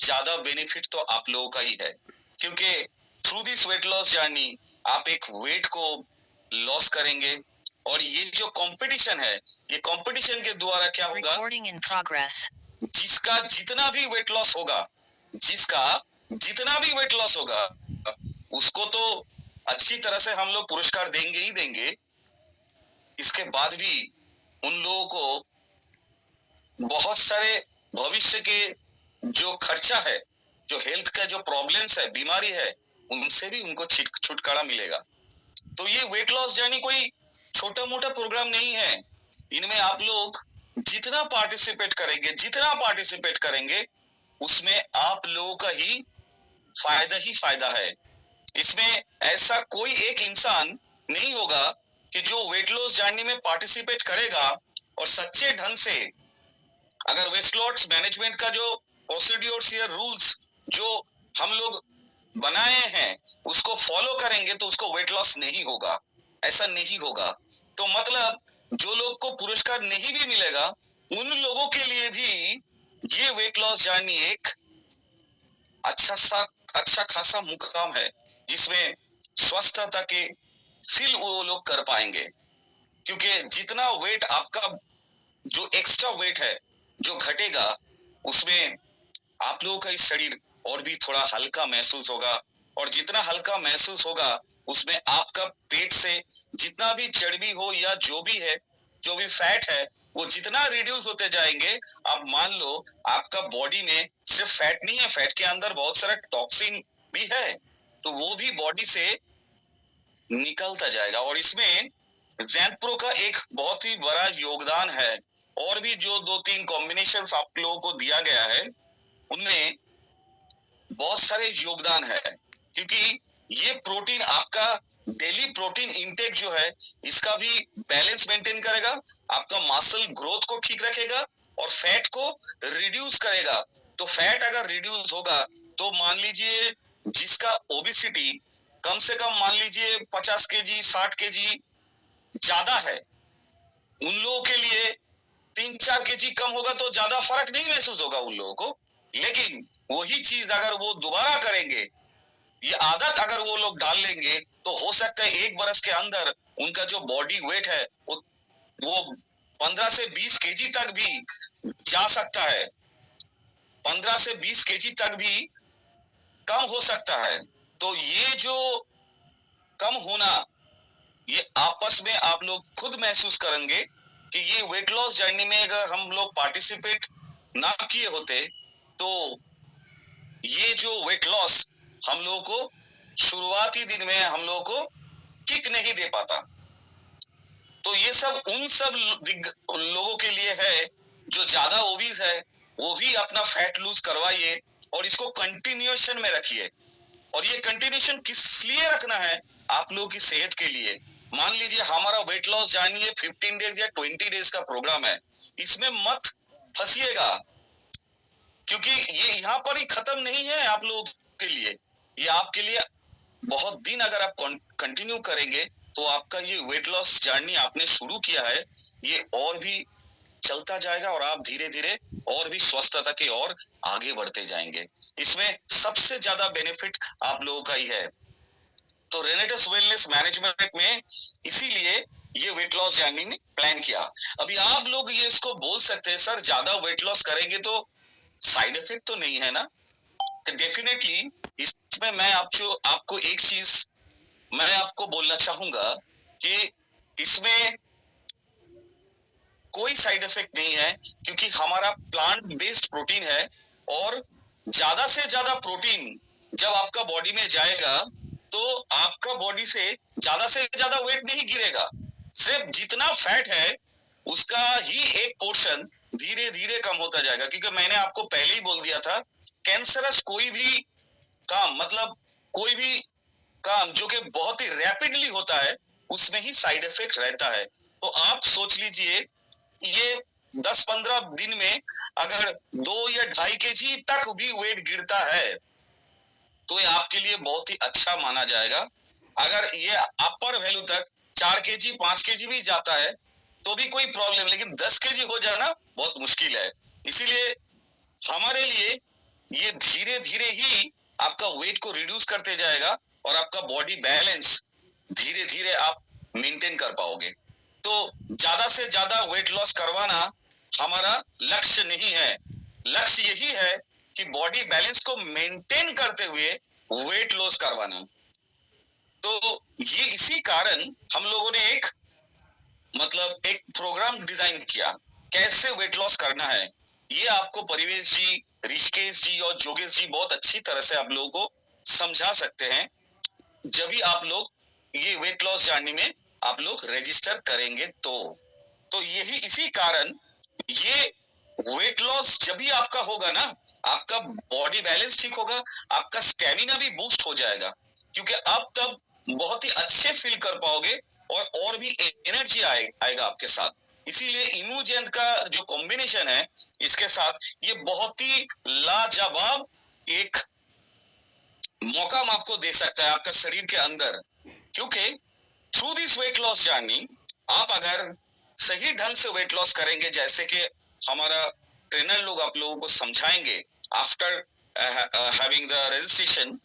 ज्यादा बेनिफिट तो आप लोगों का ही है, क्योंकि through this weight loss journey आप एक वेट को लॉस करेंगे, और ये जो कंपटीशन है, ये कंपटीशन के द्वारा क्या होगा, जिसका जितना भी वेट लॉस होगा, उसको तो अच्छी तरह से हम लोग पुरस्कार देंगे ही देंगे। इसके बाद भी उन लोगों को बहुत सारे भविष्य के जो खर्चा है, जो हेल्थ का जो प्रॉब्लम्स है, बीमारी है, उनसे भी उनको छुटकारा मिलेगा। तो ये वेट लॉस जर्नी कोई छोटा मोटा प्रोग्राम नहीं है। इनमें आप लोग जितना पार्टिसिपेट करेंगे उसमें आप लोगों का ही फायदा है। इसमें ऐसा कोई एक इंसान नहीं होगा कि जो वेट लॉस जर्नी में पार्टिसिपेट करेगा और सच्चे ढंग से अगर वेस्ट लॉस मैनेजमेंट का जो प्रोसीड्योर्स या रूल्स जो हम लोग बनाए हैं उसको फॉलो करेंगे तो उसको वेट लॉस नहीं होगा, ऐसा नहीं होगा। तो मतलब जो लोग को पुरस्कार नहीं भी मिलेगा उन लोगों के लिए भी ये वेट लॉस जर्नी एक अच्छा खासा मुकाम है जिसमें स्वस्थता के फील वो लोग कर पाएंगे। क्योंकि जितना वेट आपका जो एक्स्ट्रा वेट है जो घटेगा उसमें आप लोगों का शरीर और भी थोड़ा हल्का महसूस होगा, और जितना हल्का महसूस होगा उसमें आपका पेट से जितना भी चर्बी हो या जो भी फैट है वो जितना रिड्यूस होते जाएंगे। आप मान लो आपका बॉडी में सिर्फ फैट नहीं है, फैट के अंदर बहुत सारा टॉक्सिन भी है, तो वो भी बॉडी से निकलता जाएगा। और इसमें ज़ैंप्रो का एक बहुत ही बड़ा योगदान है। और भी जो 2-3 कॉम्बिनेशंस आप लोगों को दिया गया है उनमें बहुत सारे योगदान है, क्योंकि ये प्रोटीन आपका डेली प्रोटीन इंटेक जो है इसका भी बैलेंस मेंटेन करेगा, आपका मसल ग्रोथ को ठीक रखेगा और फैट को रिड्यूस करेगा। तो फैट अगर रिड्यूस होगा तो मान लीजिए जिसका ओबेसिटी कम से कम मान लीजिए 50 केजी 60 केजी ज्यादा है, उन लोगों के लिए 3-4 केजी कम होगा तो ज्यादा फर्क नहीं महसूस होगा उन लोगों को। लेकिन वही चीज अगर वो दोबारा करेंगे, ये आदत अगर वो लोग डाल लेंगे तो हो सकता है 1 बरस के अंदर उनका जो बॉडी वेट है वो 15 से 20 केजी तक भी जा सकता है, 15 से 20 केजी तक भी कम हो सकता है। तो ये जो कम होना ये आपस में आप लोग खुद महसूस करेंगे कि ये वेट लॉस जर्नी में अगर हम लोग पार्टिसिपेट ना किए होते तो ये जो वेट लॉस हम लोगों को शुरुआती दिन में हम लोगों को किक नहीं दे पाता। तो ये सब उन सब लोगों के लिए है जो ज्यादा ओबीज है, वो भी अपना फैट लूज करवाइए और इसको कंटिन्यूएशन में रखिए। और ये कंटिन्यूएशन किस लिए रखना है? आप लोगों की सेहत के लिए। मान लीजिए हमारा वेट लॉस जानिए 15 डेज या 20 डेज का प्रोग्राम है, इसमें मत फंसिएगा, क्योंकि ये यहाँ पर ही खत्म नहीं है आप लोगों के लिए। ये आपके लिए बहुत दिन अगर आप कंटिन्यू करेंगे तो आपका ये वेट लॉस जर्नी आपने शुरू किया है ये और भी चलता जाएगा और आप धीरे धीरे और भी स्वस्थता के और आगे बढ़ते जाएंगे। इसमें सबसे ज्यादा बेनिफिट आप लोगों का ही है। तो रेनेटस वेलनेस मैनेजमेंट में इसीलिए ये वेट लॉस जर्नी ने प्लान किया। अभी आप लोग ये इसको बोल सकते हैं सर ज्यादा वेट लॉस करेंगे तो साइड इफेक्ट तो नहीं है ना? तो डेफिनेटली इसमें मैं आपको एक चीज मैं आपको बोलना चाहूंगा कि इसमें कोई साइड इफेक्ट नहीं है, क्योंकि हमारा प्लांट बेस्ड प्रोटीन है और ज्यादा से ज्यादा प्रोटीन जब आपका बॉडी में जाएगा तो आपका बॉडी से ज्यादा वेट नहीं गिरेगा, सिर्फ जितना फैट है उसका ही एक पोर्शन धीरे धीरे कम होता जाएगा। क्योंकि मैंने आपको पहले ही बोल दिया था कैंसरस कोई भी काम मतलब कोई भी काम जो कि बहुत ही रैपिडली होता है उसमें ही साइड इफेक्ट रहता है। तो आप सोच लीजिए ये 10-15 दिन में अगर 2 या 2.5 केजी तक भी वेट गिरता है तो ये आपके लिए बहुत ही अच्छा माना जाएगा। अगर ये अपर वैल्यू तक 4 केजी 5 केजी भी जाता है तो भी कोई प्रॉब्लम, लेकिन 10 केजी हो जाना बहुत मुश्किल है। इसीलिए हमारे लिए ये धीरे धीरे ही आपका वेट को रिड्यूस करते जाएगा और आपका बॉडी बैलेंस धीरे धीरे आप मेंटेन कर पाओगे। तो ज्यादा से ज्यादा वेट लॉस करवाना हमारा लक्ष्य नहीं है, लक्ष्य यही है कि बॉडी बैलेंस को मेंटेन करते हुए वेट लॉस करवाना। तो ये इसी कारण हम लोगों ने एक प्रोग्राम डिजाइन किया कैसे वेट लॉस करना है। ये आपको परिवेश जी, ऋषिकेश जी और जोगेश जी बहुत अच्छी तरह से आप लोगों को समझा सकते हैं जब भी आप लोग ये वेट लॉस जर्नी में आप लोग रजिस्टर करेंगे। तो यही इसी कारण ये वेट लॉस जब भी आपका होगा ना, आपका बॉडी बैलेंस ठीक होगा, आपका स्टेमिना भी बूस्ट हो जाएगा, क्योंकि आप तब बहुत ही अच्छे फील कर पाओगे और भी एनर्जी आएगा आपके साथ। इसीलिए इम्यूजेन का जो कॉम्बिनेशन है इसके साथ, ये बहुत ही लाजवाब एक मौका आपको दे सकता है आपका शरीर के अंदर। क्योंकि through this weight loss journey आप अगर सही ढंग से वेट लॉस करेंगे, जैसे कि हमारा ट्रेनर लोग आप लोगों को समझाएंगे आफ्टर हैविंग द रजिस्ट्रेशन,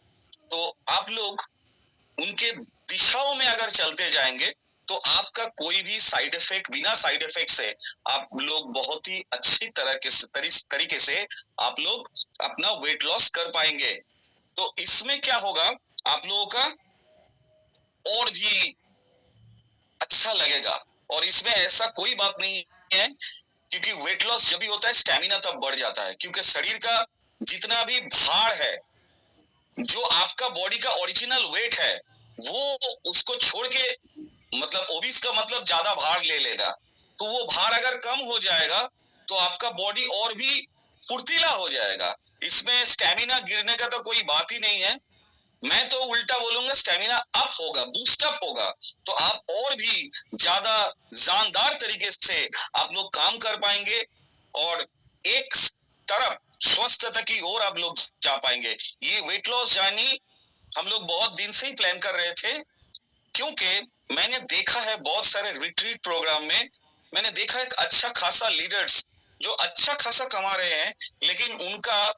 तो आप लोग उनके दिशाओं में अगर चलते जाएंगे तो आपका कोई भी साइड इफेक्ट, बिना साइड इफेक्ट से आप लोग बहुत ही अच्छी तरीके से आप लोग अपना वेट लॉस कर पाएंगे। तो इसमें क्या होगा, आप लोगों का और भी अच्छा लगेगा। और इसमें ऐसा कोई बात नहीं है, क्योंकि वेट लॉस जब भी होता है स्टेमिना तब बढ़ जाता है, क्योंकि शरीर का जितना भी भार है, जो आपका बॉडी का ओरिजिनल वेट है, वो उसको छोड़ के, मतलब ओबीस का मतलब ज्यादा भार ले लेगा, तो वो भार अगर कम हो जाएगा तो आपका बॉडी और भी फुर्तीला हो जाएगा। इसमें स्टेमिना गिरने का तो कोई बात ही नहीं है, मैं तो उल्टा बोलूंगा स्टेमिना अप होगा, बूस्ट अप होगा, तो आप और भी ज्यादा जानदार तरीके से आप लोग काम कर पाएंगे और एक तरफ स्वस्थता की ओर आप लोग जा पाएंगे। ये वेट लॉस जर्नी हम लोग बहुत दिन से ही प्लान कर रहे थे, क्योंकि मैंने देखा है बहुत सारे रिट्रीट प्रोग्राम में, मैंने देखा एक अच्छा खासा लीडर्स जो अच्छा खासा कमा रहे हैं, लेकिन उनका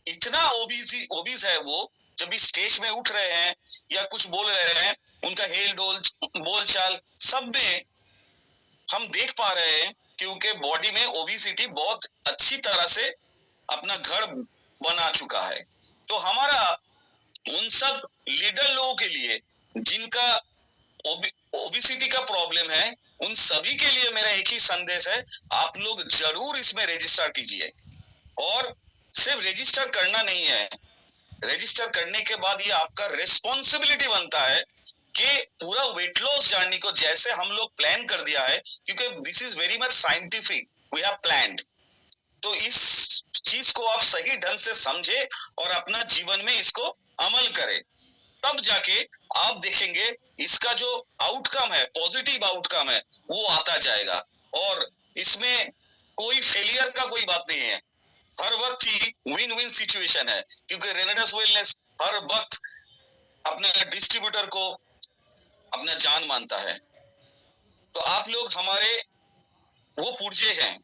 इतना ओबीज है, वो जब भी स्टेज में उठ रहे हैं या कुछ बोल रहे हैं, उनका हेल डोल बोल चाल सब में हम देख पा रहे हैं, क्योंकि बॉडी में ओबेसिटी बहुत अच्छी तरह से अपना घर बना चुका है। तो हमारा उन सब लीडर लोगों के लिए जिनका ओबेसिटी का प्रॉब्लम है, उन सभी के लिए मेरा एक ही संदेश है, आप लोग जरूर इसमें रजिस्टर कीजिए। और सिर्फ रजिस्टर करना नहीं है, रजिस्टर करने के बाद ये आपका रिस्पॉन्सिबिलिटी बनता है कि पूरा वेट लॉस जर्नी को जैसे हम लोग प्लान कर दिया है, क्योंकि this is very much scientific, we have planned, तो इस चीज को आप सही ढंग से समझे और अपना जीवन में इसको अमल करें, तब जाके आप देखेंगे इसका जो आउटकम है, पॉजिटिव आउटकम है, वो आता जाएगा। और इसमें कोई फेलियर का कोई बात नहीं है, हर वक्त ही विन विन सिचुएशन है, क्योंकि रेनेडस वेलनेस हर वक्त अपने डिस्ट्रीब्यूटर को अपना जान मानता है। तो आप लोग हमारे वो पुर्जे हैं,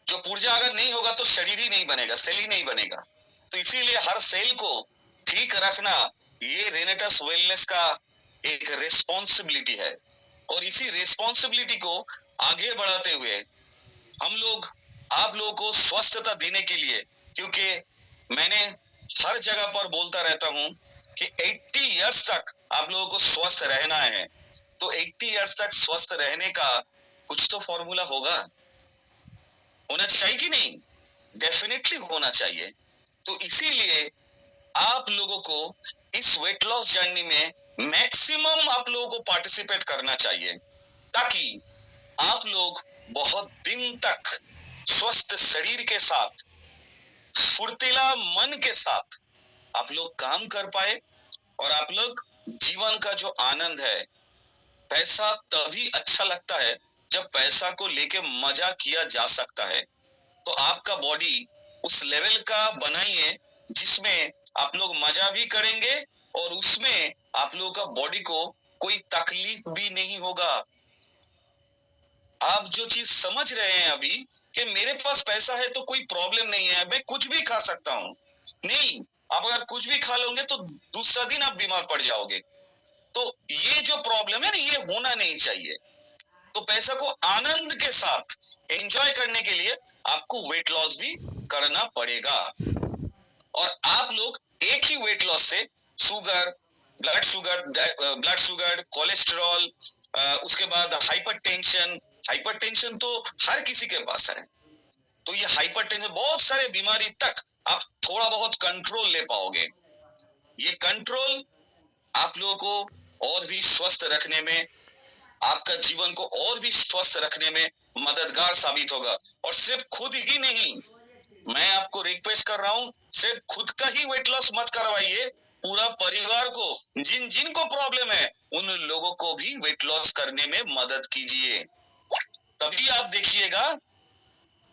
जो पुर्जा अगर नहीं होगा तो शरीर ही नहीं बनेगा, सेल ही नहीं बनेगा। तो इसीलिए हर सेल को ठीक रखना ये रेनेटस वेलनेस का एक रिस्पॉन्सिबिलिटी है। और इसी रिस्पॉन्सिबिलिटी को आगे बढ़ाते हुए हम लोग आप लोगों को स्वस्थता देने के लिए, क्योंकि मैंने हर जगह पर बोलता रहता हूं कि 80 इयर्स तक आप लोगों को स्वस्थ रहना है, तो 80 इयर्स तक स्वस्थ रहने का कुछ तो फॉर्मूला होना चाहिए कि नहीं? डेफिनेटली होना चाहिए। तो इसीलिए आप लोगों को इस वेट लॉस जर्नी में मैक्सिमम आप लोगों को पार्टिसिपेट करना चाहिए, ताकि आप लोग बहुत दिन तक स्वस्थ शरीर के साथ, फुर्तीला मन के साथ आप लोग काम कर पाए। और आप लोग जीवन का जो आनंद है, पैसा तभी अच्छा लगता है जब पैसा को लेके मजा किया जा सकता है। तो आपका बॉडी उस लेवल का बनाइए जिसमें आप लोग मजा भी करेंगे और उसमें आप लोगों का बॉडी को कोई तकलीफ भी नहीं होगा। आप जो चीज समझ रहे हैं अभी कि मेरे पास पैसा है तो कोई प्रॉब्लम नहीं है, मैं कुछ भी खा सकता हूं, नहीं, आप अगर कुछ भी खा लोगे तो दूसरा दिन आप बीमार पड़ जाओगे। तो ये जो प्रॉब्लम है ना, ये होना नहीं चाहिए। तो पैसा को आनंद के साथ एंजॉय करने के लिए आपको वेट लॉस भी करना पड़ेगा। और आप लोग एक ही वेट लॉस से शुगर, ब्लड शुगर, कोलेस्ट्रॉल, उसके बाद हाइपरटेंशन तो हर किसी के पास है। तो ये हाइपरटेंशन, बहुत सारे बीमारी तक आप थोड़ा बहुत कंट्रोल ले पाओगे। ये कंट्रोल आप लोगों को और भी स्वस्थ रखने में, आपका जीवन को और भी स्वस्थ रखने में मददगार साबित होगा। और सिर्फ खुद ही नहीं, मैं आपको रिक्वेस्ट कर रहा हूं, सिर्फ खुद का ही वेट लॉस मत करवाइए, पूरा परिवार को, जिनको प्रॉब्लम है उन लोगों को भी वेट लॉस करने में मदद कीजिए। तभी आप देखिएगा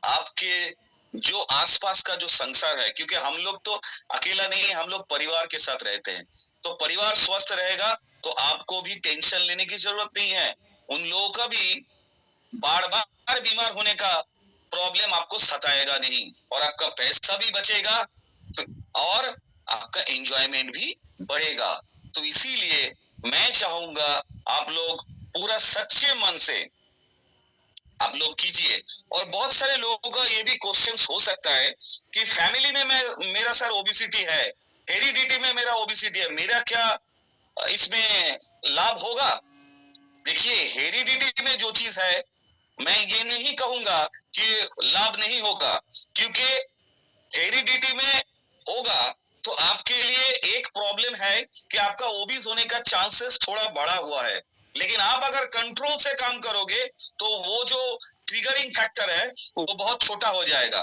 आपके जो आसपास का जो संसार है, क्योंकि हम लोग तो अकेला नहीं है, हम लोग परिवार के साथ रहते हैं, तो परिवार स्वस्थ रहेगा तो आपको भी टेंशन लेने की जरूरत नहीं है। उन लोगों का भी बार बार बीमार होने का प्रॉब्लम आपको सताएगा नहीं, और आपका पैसा भी बचेगा और आपका एंजॉयमेंट भी बढ़ेगा। तो इसीलिए मैं चाहूंगा आप लोग पूरा सच्चे मन से आप लोग कीजिए। और बहुत सारे लोगों का ये भी क्वेश्चन हो सकता है कि फैमिली में मेरा सर ओबिसिटी है, हेरिडिटी में मेरा ओबिसिटी है, मेरा क्या इसमें लाभ होगा? देखिए, हेरिडिटी में जो चीज है, मैं ये नहीं कहूंगा कि लाभ नहीं होगा, क्योंकि हेरिडिटी में होगा तो आपके लिए एक प्रॉब्लम है कि आपका ओबीज होने का चांसेस थोड़ा बढ़ा हुआ है। लेकिन आप अगर कंट्रोल से काम करोगे तो वो जो ट्रिगरिंग फैक्टर है वो बहुत छोटा हो जाएगा,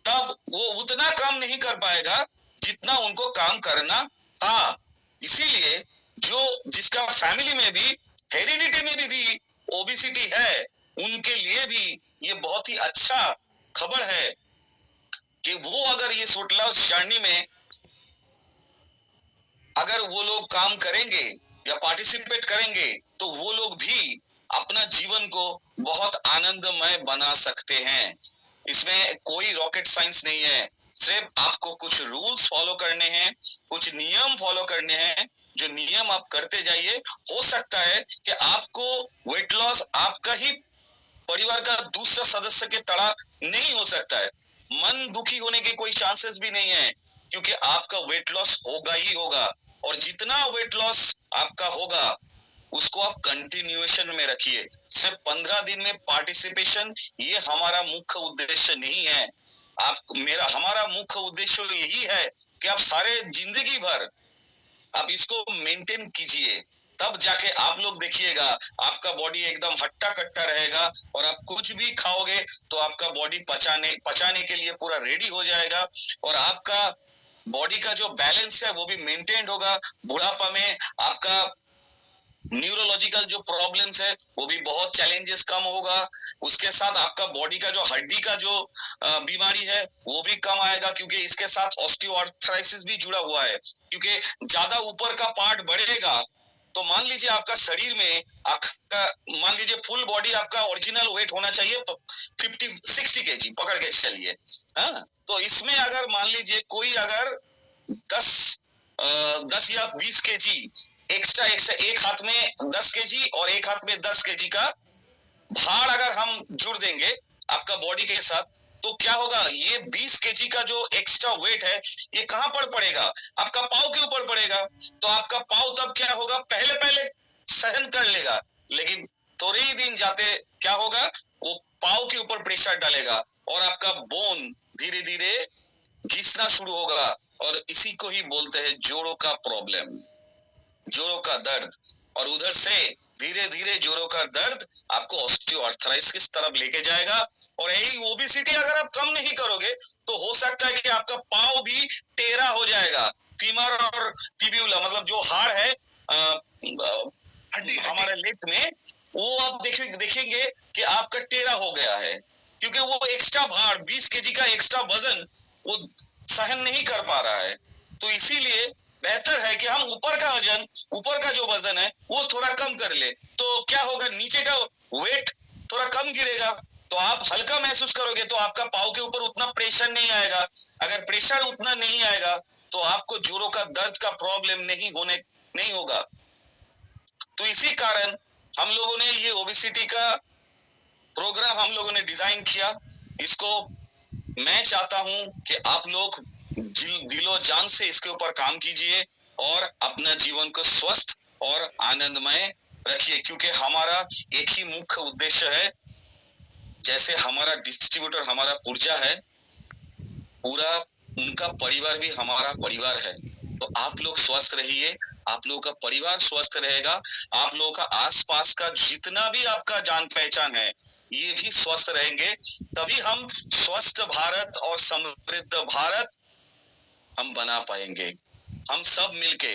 तब वो उतना काम नहीं कर पाएगा जितना उनको काम करना था। इसीलिए जो जिसका फैमिली में भी हेरिडिटी में भी ओबिसिटी है, उनके लिए भी ये बहुत ही अच्छा खबर है कि वो अगर ये वेट लॉस जर्नी में अगर वो लोग काम करेंगे या पार्टिसिपेट करेंगे तो वो लोग भी अपना जीवन को बहुत आनंदमय बना सकते हैं। इसमें कोई रॉकेट साइंस नहीं है, सिर्फ आपको कुछ रूल्स फॉलो करने हैं, कुछ नियम फॉलो करने हैं। जो नियम आप करते जाइए, हो सकता है कि आपको वेट लॉस आपका ही परिवार का दूसरा सदस्य के तरह नहीं हो सकता है, मन दुखी होने के कोई चांसेस भी नहीं है, क्योंकि आपका वेट लॉस होगा ही होगा। और जितना वेट लॉस आपका होगा उसको आप कंटिन्यूएशन में रखिए। सिर्फ 15 दिन में पार्टिसिपेशन ये हमारा मुख्य उद्देश्य नहीं है। हमारा मुख्य उद्देश्य यही है कि आप सारे जिंदगी भर आप इसको मेंटेन कीजिए, तब जाके आप लोग देखिएगा आपका बॉडी एकदम हट्टा कट्टा रहेगा, और आप कुछ भी खाओगे तो आपका बॉडी पचाने के लिए पूरा रेडी हो जाएगा, और आपका बॉडी का जो बैलेंस है वो भी मेंटेन होगा। बुढ़ापा में आपका न्यूरोलॉजिकल जो प्रॉब्लम्स है वो भी बहुत चैलेंजेस कम होगा। उसके साथ आपका बॉडी का जो हड्डी का जो बीमारी है वो भी कम आएगा, क्योंकि इसके साथ ऑस्टियोआर्थराइटिस भी जुड़ा हुआ है। क्योंकि ज्यादा ऊपर का पार्ट बढ़ेगा तो मान लीजिए आपका शरीर में आपका मान लीजिए फुल बॉडी आपका ओरिजिनल वेट होना चाहिए 50-60 केजी पकड़ के चलिए। हाँ, तो इसमें अगर मान लीजिए कोई अगर 10 या 20 केजी एक्स्ट्रा एक हाथ में 10 केजी और एक हाथ में 10 केजी का भार अगर हम जुड़ देंगे आपका बॉडी के साथ, तो क्या होगा, ये 20 केजी का जो एक्स्ट्रा वेट है ये कहां पर पड़ेगा? आपका पाँव के ऊपर पड़ेगा। तो आपका पाँव तब क्या होगा, पहले सहन कर लेगा, लेकिन थोड़े ही दिन जाते क्या होगा, वो पाँव के ऊपर प्रेशर डालेगा और आपका बोन धीरे धीरे घिसना शुरू होगा। और इसी को ही बोलते हैं जोड़ों का प्रॉब्लम, जोड़ों का दर्द। और उधर से धीरे धीरे जोड़ों का दर्द आपको ऑस्टियोआर्थराइटिस की तरफ लेके जाएगा। और यही ओबेसिटी अगर आप कम नहीं करोगे तो हो सकता है कि आपका पाँव भी टेढ़ा हो जाएगा। फीमर और टिब्यूला मतलब जो हाड़ है हमारे लेग में, वो आप देखेंगे कि आपका टेढ़ा हो गया है, क्योंकि वो एक्स्ट्रा भार 20 केजी का एक्स्ट्रा वजन वो सहन नहीं कर पा रहा है। तो इसीलिए बेहतर है कि हम ऊपर का जो वजन है वो थोड़ा कम कर ले, तो क्या होगा, नीचे का वेट थोड़ा कम गिरेगा, तो आप हल्का महसूस करोगे, तो आपका पाँव के ऊपर उतना प्रेशर नहीं आएगा। अगर प्रेशर उतना नहीं आएगा तो आपको जोड़ों का दर्द का प्रॉब्लम नहीं होगा। तो इसी कारण हम लोगों ने ये ओबेसिटी का प्रोग्राम हम लोगों ने डिजाइन किया। इसको मैं चाहता हूं कि आप लोग दिलो जान से इसके ऊपर काम कीजिए और अपना जीवन को स्वस्थ और आनंदमय रखिए, क्योंकि हमारा एक ही मुख्य उद्देश्य है। जैसे हमारा डिस्ट्रीब्यूटर हमारा पुर्जा है, पूरा उनका परिवार भी हमारा परिवार है। तो आप लोग स्वस्थ रहिए, आप लोगों का परिवार स्वस्थ रहेगा, आप लोगों का आसपास का जितना भी आपका जान पहचान है ये भी स्वस्थ रहेंगे, तभी हम स्वस्थ भारत और समृद्ध भारत हम बना पाएंगे। हम सब मिलके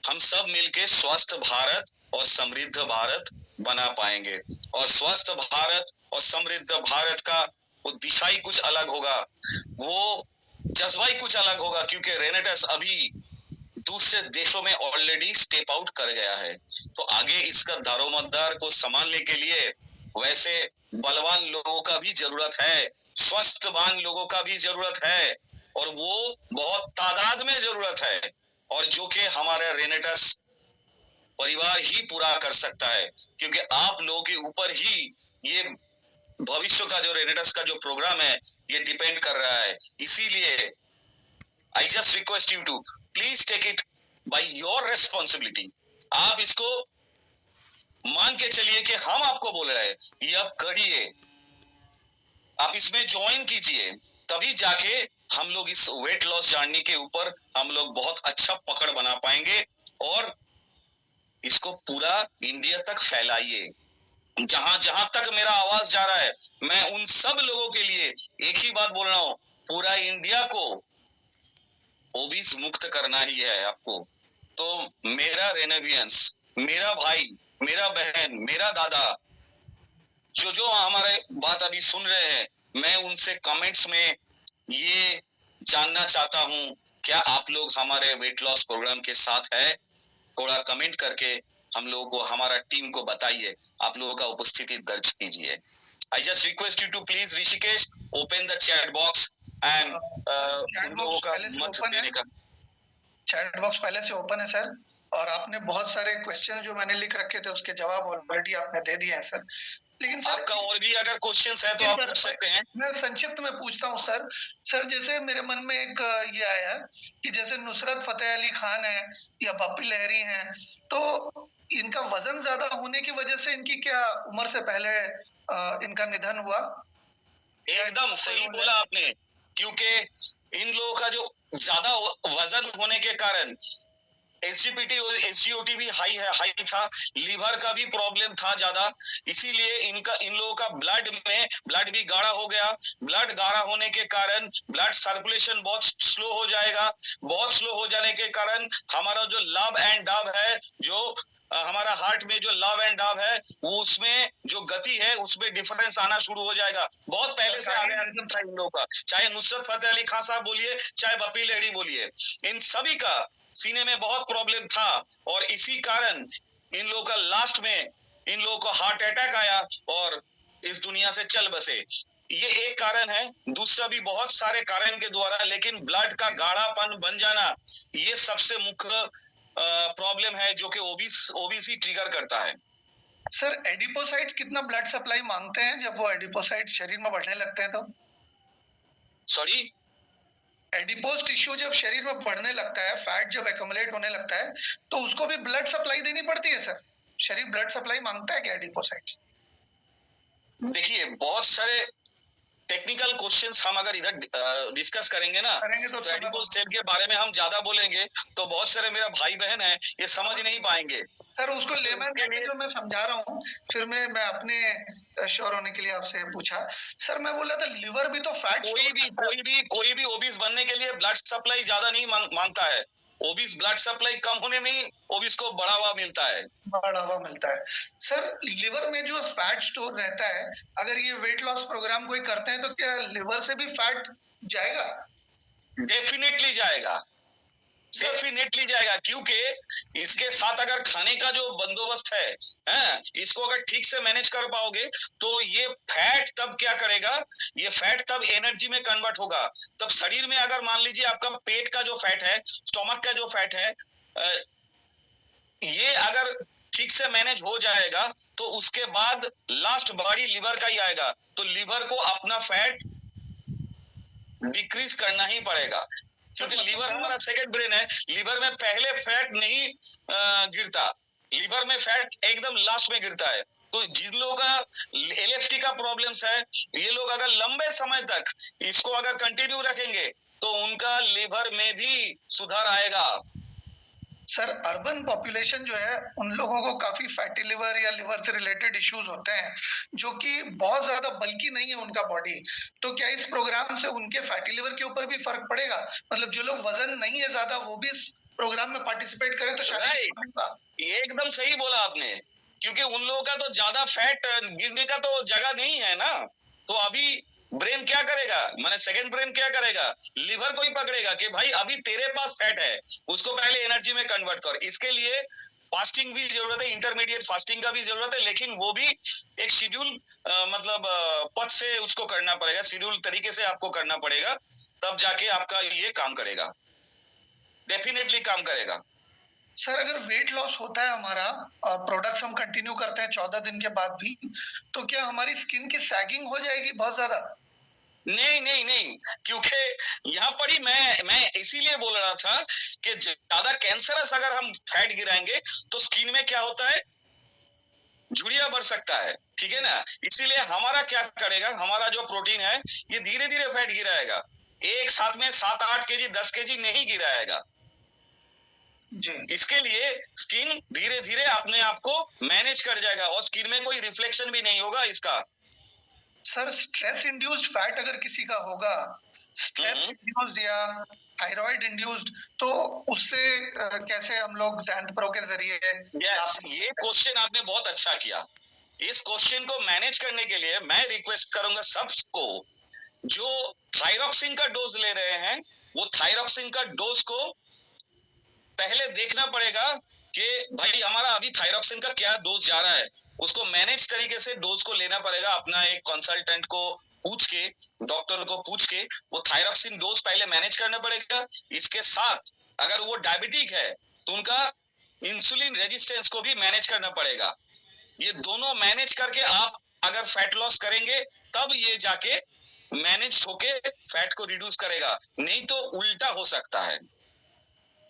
हम सब मिलके स्वस्थ भारत और समृद्ध भारत बना पाएंगे। और स्वस्थ भारत और समृद्ध भारत का वो दिशा ही कुछ अलग होगा, वो जज्बा ही कुछ अलग होगा, क्योंकि रेनेटस अभी दूसरे देशों में ऑलरेडी स्टेप आउट कर गया है। तो आगे इसका दारोमदार को संभालने के लिए वैसे बलवान लोगों का भी जरूरत है, स्वस्थवान लोगों का भी जरूरत है, और वो बहुत तादाद में जरूरत है, और जो कि हमारे रेनेटस परिवार ही पूरा कर सकता है, क्योंकि आप लोगों के ऊपर ही ये भविष्य का जो रेनेटस का जो प्रोग्राम है ये डिपेंड कर रहा है। इसीलिए I just request you to please take it by your responsibility. आप इसको मान के चलिए कि हम आपको बोल रहे हैं, ये आप करिए, आप इसमें ज्वाइन कीजिए, तभी जाके हम लोग इस वेट लॉस जर्नी के ऊपर हम लोग बहुत अच्छा पकड़ बना पाएंगे, और इसको पूरा इंडिया तक फैलाइए। जहां जहां तक मेरा आवाज जा रहा है, मैं उन सब लोगों के लिए एक ही बात बोल रहा हूं, पूरा इंडिया को ओबीस मुक्त करना ही है आपको। तो मेरा रेनेवियंस, मेरा भाई, मेरा बहन, मेरा दादा, जो हमारे बात अभी सुन रहे हैं, मैं उनसे कमेंट्स में ये जानना चाहता हूं, क्या आप लोग हमारे वेट लॉस प्रोग्राम के साथ है? थोड़ा कमेंट करके हम लोगों को, हमारा टीम को बताइए, आप लोगों का उपस्थिति दर्ज कीजिए। I just request you to please Rishikesh open the chat box and chat box पहले से ओपन है, चैट बॉक्स पहले से ओपन है सर, और आपने बहुत सारे क्वेश्चन जो मैंने लिख रखे थे उसके जवाब ऑलरेडी आपने दे दिए हैं सर। लेकिन सर आपका और भी अगर क्वेश्चंस है तो आप पूछ सकते हैं। मैं संक्षिप्त में पूछता हूँ सर। सर जैसे मेरे मन में एक ये आया कि जैसे नुसरत फतेह अली खान है या पप्पी लहरी हैं, तो इनका वजन ज्यादा होने की वजह से इनकी क्या उम्र से पहले इनका निधन हुआ? एकदम सही बोला आपने, क्योंकि इन लोगों का जो ज्यादा वजन होने के कारण एसजीपीटी और एसजीओटी भी हाई था, लीवर का भी प्रॉब्लम था ज्यादा, इसीलिए इन लोगों का ब्लड भी गाढ़ा हो गया। ब्लड गाढ़ा होने के कारण ब्लड सर्कुलेशन बहुत स्लो हो जाएगा। बहुत स्लो हो जाने के कारण हमारा जो लव एंड डब है, जो हमारा हार्ट में जो लव एंड डब है, वो उसमें जो गति है उसमें डिफरेंस आना शुरू हो जाएगा। बहुत पहले से आ गया था इन लोगों का, चाहे नुसरत फतेह अली खान साहब बोलिए, चाहे पप्पी लहरी बोलिए, इन सभी का सीने में बहुत प्रॉब्लम था, और इसी कारण इन लोगों का लास्ट में इन लोगों को हार्ट अटैक आया और इस दुनिया से चल बसे। ये एक कारण है, दूसरा भी बहुत सारे कारण के द्वारा, लेकिन ब्लड का गाढ़ापन बन जाना ये सबसे मुख्य प्रॉब्लम है, जो कि ओबीसी ट्रिगर करता है। सर एडिपोसाइट्स कितना ब्लड सप्लाई मांगते हैं जब वो एडिपोसाइट्स शरीर में बढ़ने लगते हैं? तो सॉरी, एडिपोज टिश्यू जब शरीर में बढ़ने लगता है, फैट जब एक्युमुलेट होने लगता है, तो उसको भी ब्लड सप्लाई देनी पड़ती है सर? शरीर ब्लड सप्लाई मांगता है क्या एडिपोसाइट्स? देखिए, बहुत सारे टेक्निकल क्वेश्चंस हम अगर इधर डिस्कस करेंगे ना, तो एडिपोज सेल के बारे में हम ज्यादा बोलेंगे तो बहुत सारे मेरा भाई बहन है ये समझ नहीं पाएंगे सर। उसको लेमन के लिए जो मैं समझा रहा हूँ, फिर मैं अपने श्योर होने के लिए आपसे पूछा। सर मैं बोला था लिवर भी तो फैट, कोई भी ओबीस बनने के लिए ब्लड सप्लाई ज्यादा नहीं मांगता है। ओबीस ब्लड सप्लाई कम होने में ही ओबीस को बढ़ावा मिलता है। सर लिवर में जो फैट स्टोर रहता है, अगर ये वेट लॉस प्रोग्राम कोई करते हैं तो क्या लिवर से भी फैट जाएगा? डेफिनेटली जाएगा, क्योंकि इसके साथ अगर खाने का जो बंदोबस्त है, इसको अगर ठीक से मैनेज कर पाओगे तो ये फैट तब क्या करेगा, ये फैट तब एनर्जी में कन्वर्ट होगा। तब शरीर में अगर मान लीजिए आपका पेट का जो फैट है, स्टोमक का जो फैट है, ये अगर ठीक से मैनेज हो जाएगा तो उसके बाद लास्ट बारी लिवर का ही आएगा। तो लिवर को अपना फैट डिक्रीज करना ही पड़ेगा, क्योंकि लिवर हमारा सेकंड ब्रेन है। लिवर में पहले फैट नहीं गिरता, लिवर में फैट एकदम लास्ट में गिरता है। तो जिन लोगों का एलएफटी का प्रॉब्लम्स है, ये लोग अगर लंबे समय तक इसको अगर कंटिन्यू रखेंगे तो उनका लिवर में भी सुधार आएगा। सर अर्बन पॉपुलेशन जो है, उन लोगों को काफी फैटी लिवर या लिवर से रिलेटेड इश्यूज होते हैं, जो कि बहुत ज्यादा बल्कि नहीं है उनका बॉडी। तो क्या इस प्रोग्राम से उनके फैटी लिवर के ऊपर भी फर्क पड़ेगा? मतलब जो लोग वजन नहीं है ज्यादा, वो भी प्रोग्राम में पार्टिसिपेट करें तो शायद Right. ये एकदम सही बोला आपने, क्योंकि उन लोगों का तो ज्यादा फैट गिरने का तो जगह नहीं है ना। तो अभी ब्रेन क्या करेगा, माने सेकंड ब्रेन क्या करेगा, लिवर को ही पकड़ेगा कि भाई अभी तेरे पास फैट है, उसको पहले एनर्जी में कन्वर्ट कर। इसके लिए फास्टिंग भी जरूरत है, इंटरमीडिएट फास्टिंग का भी जरूरत है, लेकिन वो भी एक शेड्यूल मतलब पथ से उसको करना पड़ेगा, शेड्यूल तरीके से आपको करना पड़ेगा, तब जाके आपका ये काम करेगा, डेफिनेटली काम करेगा। सर अगर वेट लॉस होता है हमारा, प्रोडक्ट्स हम कंटिन्यू करते हैं 14 दिन के बाद भी, तो क्या हमारी स्किन की सैगिंग हो जाएगी बहुत ज्यादा? नहीं नहीं नहीं, क्योंकि यहाँ पर ही मैं इसीलिए बोल रहा था कि ज्यादा कैंसरस अगर हम फैट गिराएंगे तो स्किन में क्या होता है, झुर्रियां बढ़ सकता है, ठीक है ना। इसीलिए हमारा क्या करेगा, हमारा जो प्रोटीन है ये धीरे धीरे फैट गिराएगा, एक साथ में 7-8 केजी 10 केजी नहीं गिराएगा। जी। इसके लिए स्किन धीरे धीरे अपने आप को मैनेज कर जाएगा और स्किन में कोई रिफ्लेक्शन भी नहीं होगा इसका। सर स्ट्रेस इंड्यूस्ड फैट अगर किसी का होगा, स्ट्रेस इंड्यूस्ड या थायराइड इंड्यूस्ड, तो उससे कैसे हम लोग ज़ैंथ प्रो के जरिए यस, ये क्वेश्चन आपने बहुत अच्छा किया। इस क्वेश्चन को मैनेज करने के लिए मैं रिक्वेस्ट करूंगा सबको, जो थायरॉक्सिन का डोज ले रहे हैं, वो थायरॉक्सिन का डोज को पहले देखना पड़ेगा कि भाई हमारा अभी थायरॉक्सिन का क्या डोज जा रहा है, उसको मैनेज तरीके से डोज को लेना पड़ेगा। अपना एक कंसल्टेंट को पूछ के, डॉक्टर को पूछ के वो थायरॉक्सिन डोज पहले मैनेज करना पड़ेगा। इसके साथ अगर वो डायबिटिक है तो उनका इंसुलिन रेजिस्टेंस को भी मैनेज करना पड़ेगा। ये दोनों मैनेज करके आप अगर फैट लॉस करेंगे तब ये जाके मैनेज होके फैट को रिड्यूस करेगा, नहीं तो उल्टा हो सकता है।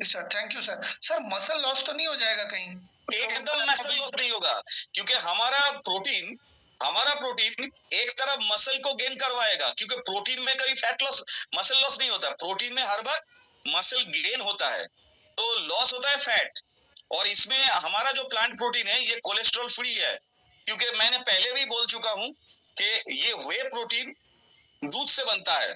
Sir thank you sir. Sir muscle loss तो नहीं हो जाएगा कहीं? एकदम मसल लॉस नहीं होगा, क्योंकि हमारा प्रोटीन एक तरफ मसल को गेन करवाएगा, क्योंकि प्रोटीन में कभी फैट लॉस मसल लॉस नहीं होता, प्रोटीन में हर बार मसल गेन होता है, तो लॉस होता है फैट। और इसमें हमारा जो प्लांट प्रोटीन है ये कोलेस्ट्रॉल फ्री है, क्योंकि मैंने पहले भी बोल चुका हूं कि ये वे प्रोटीन दूध से बनता है,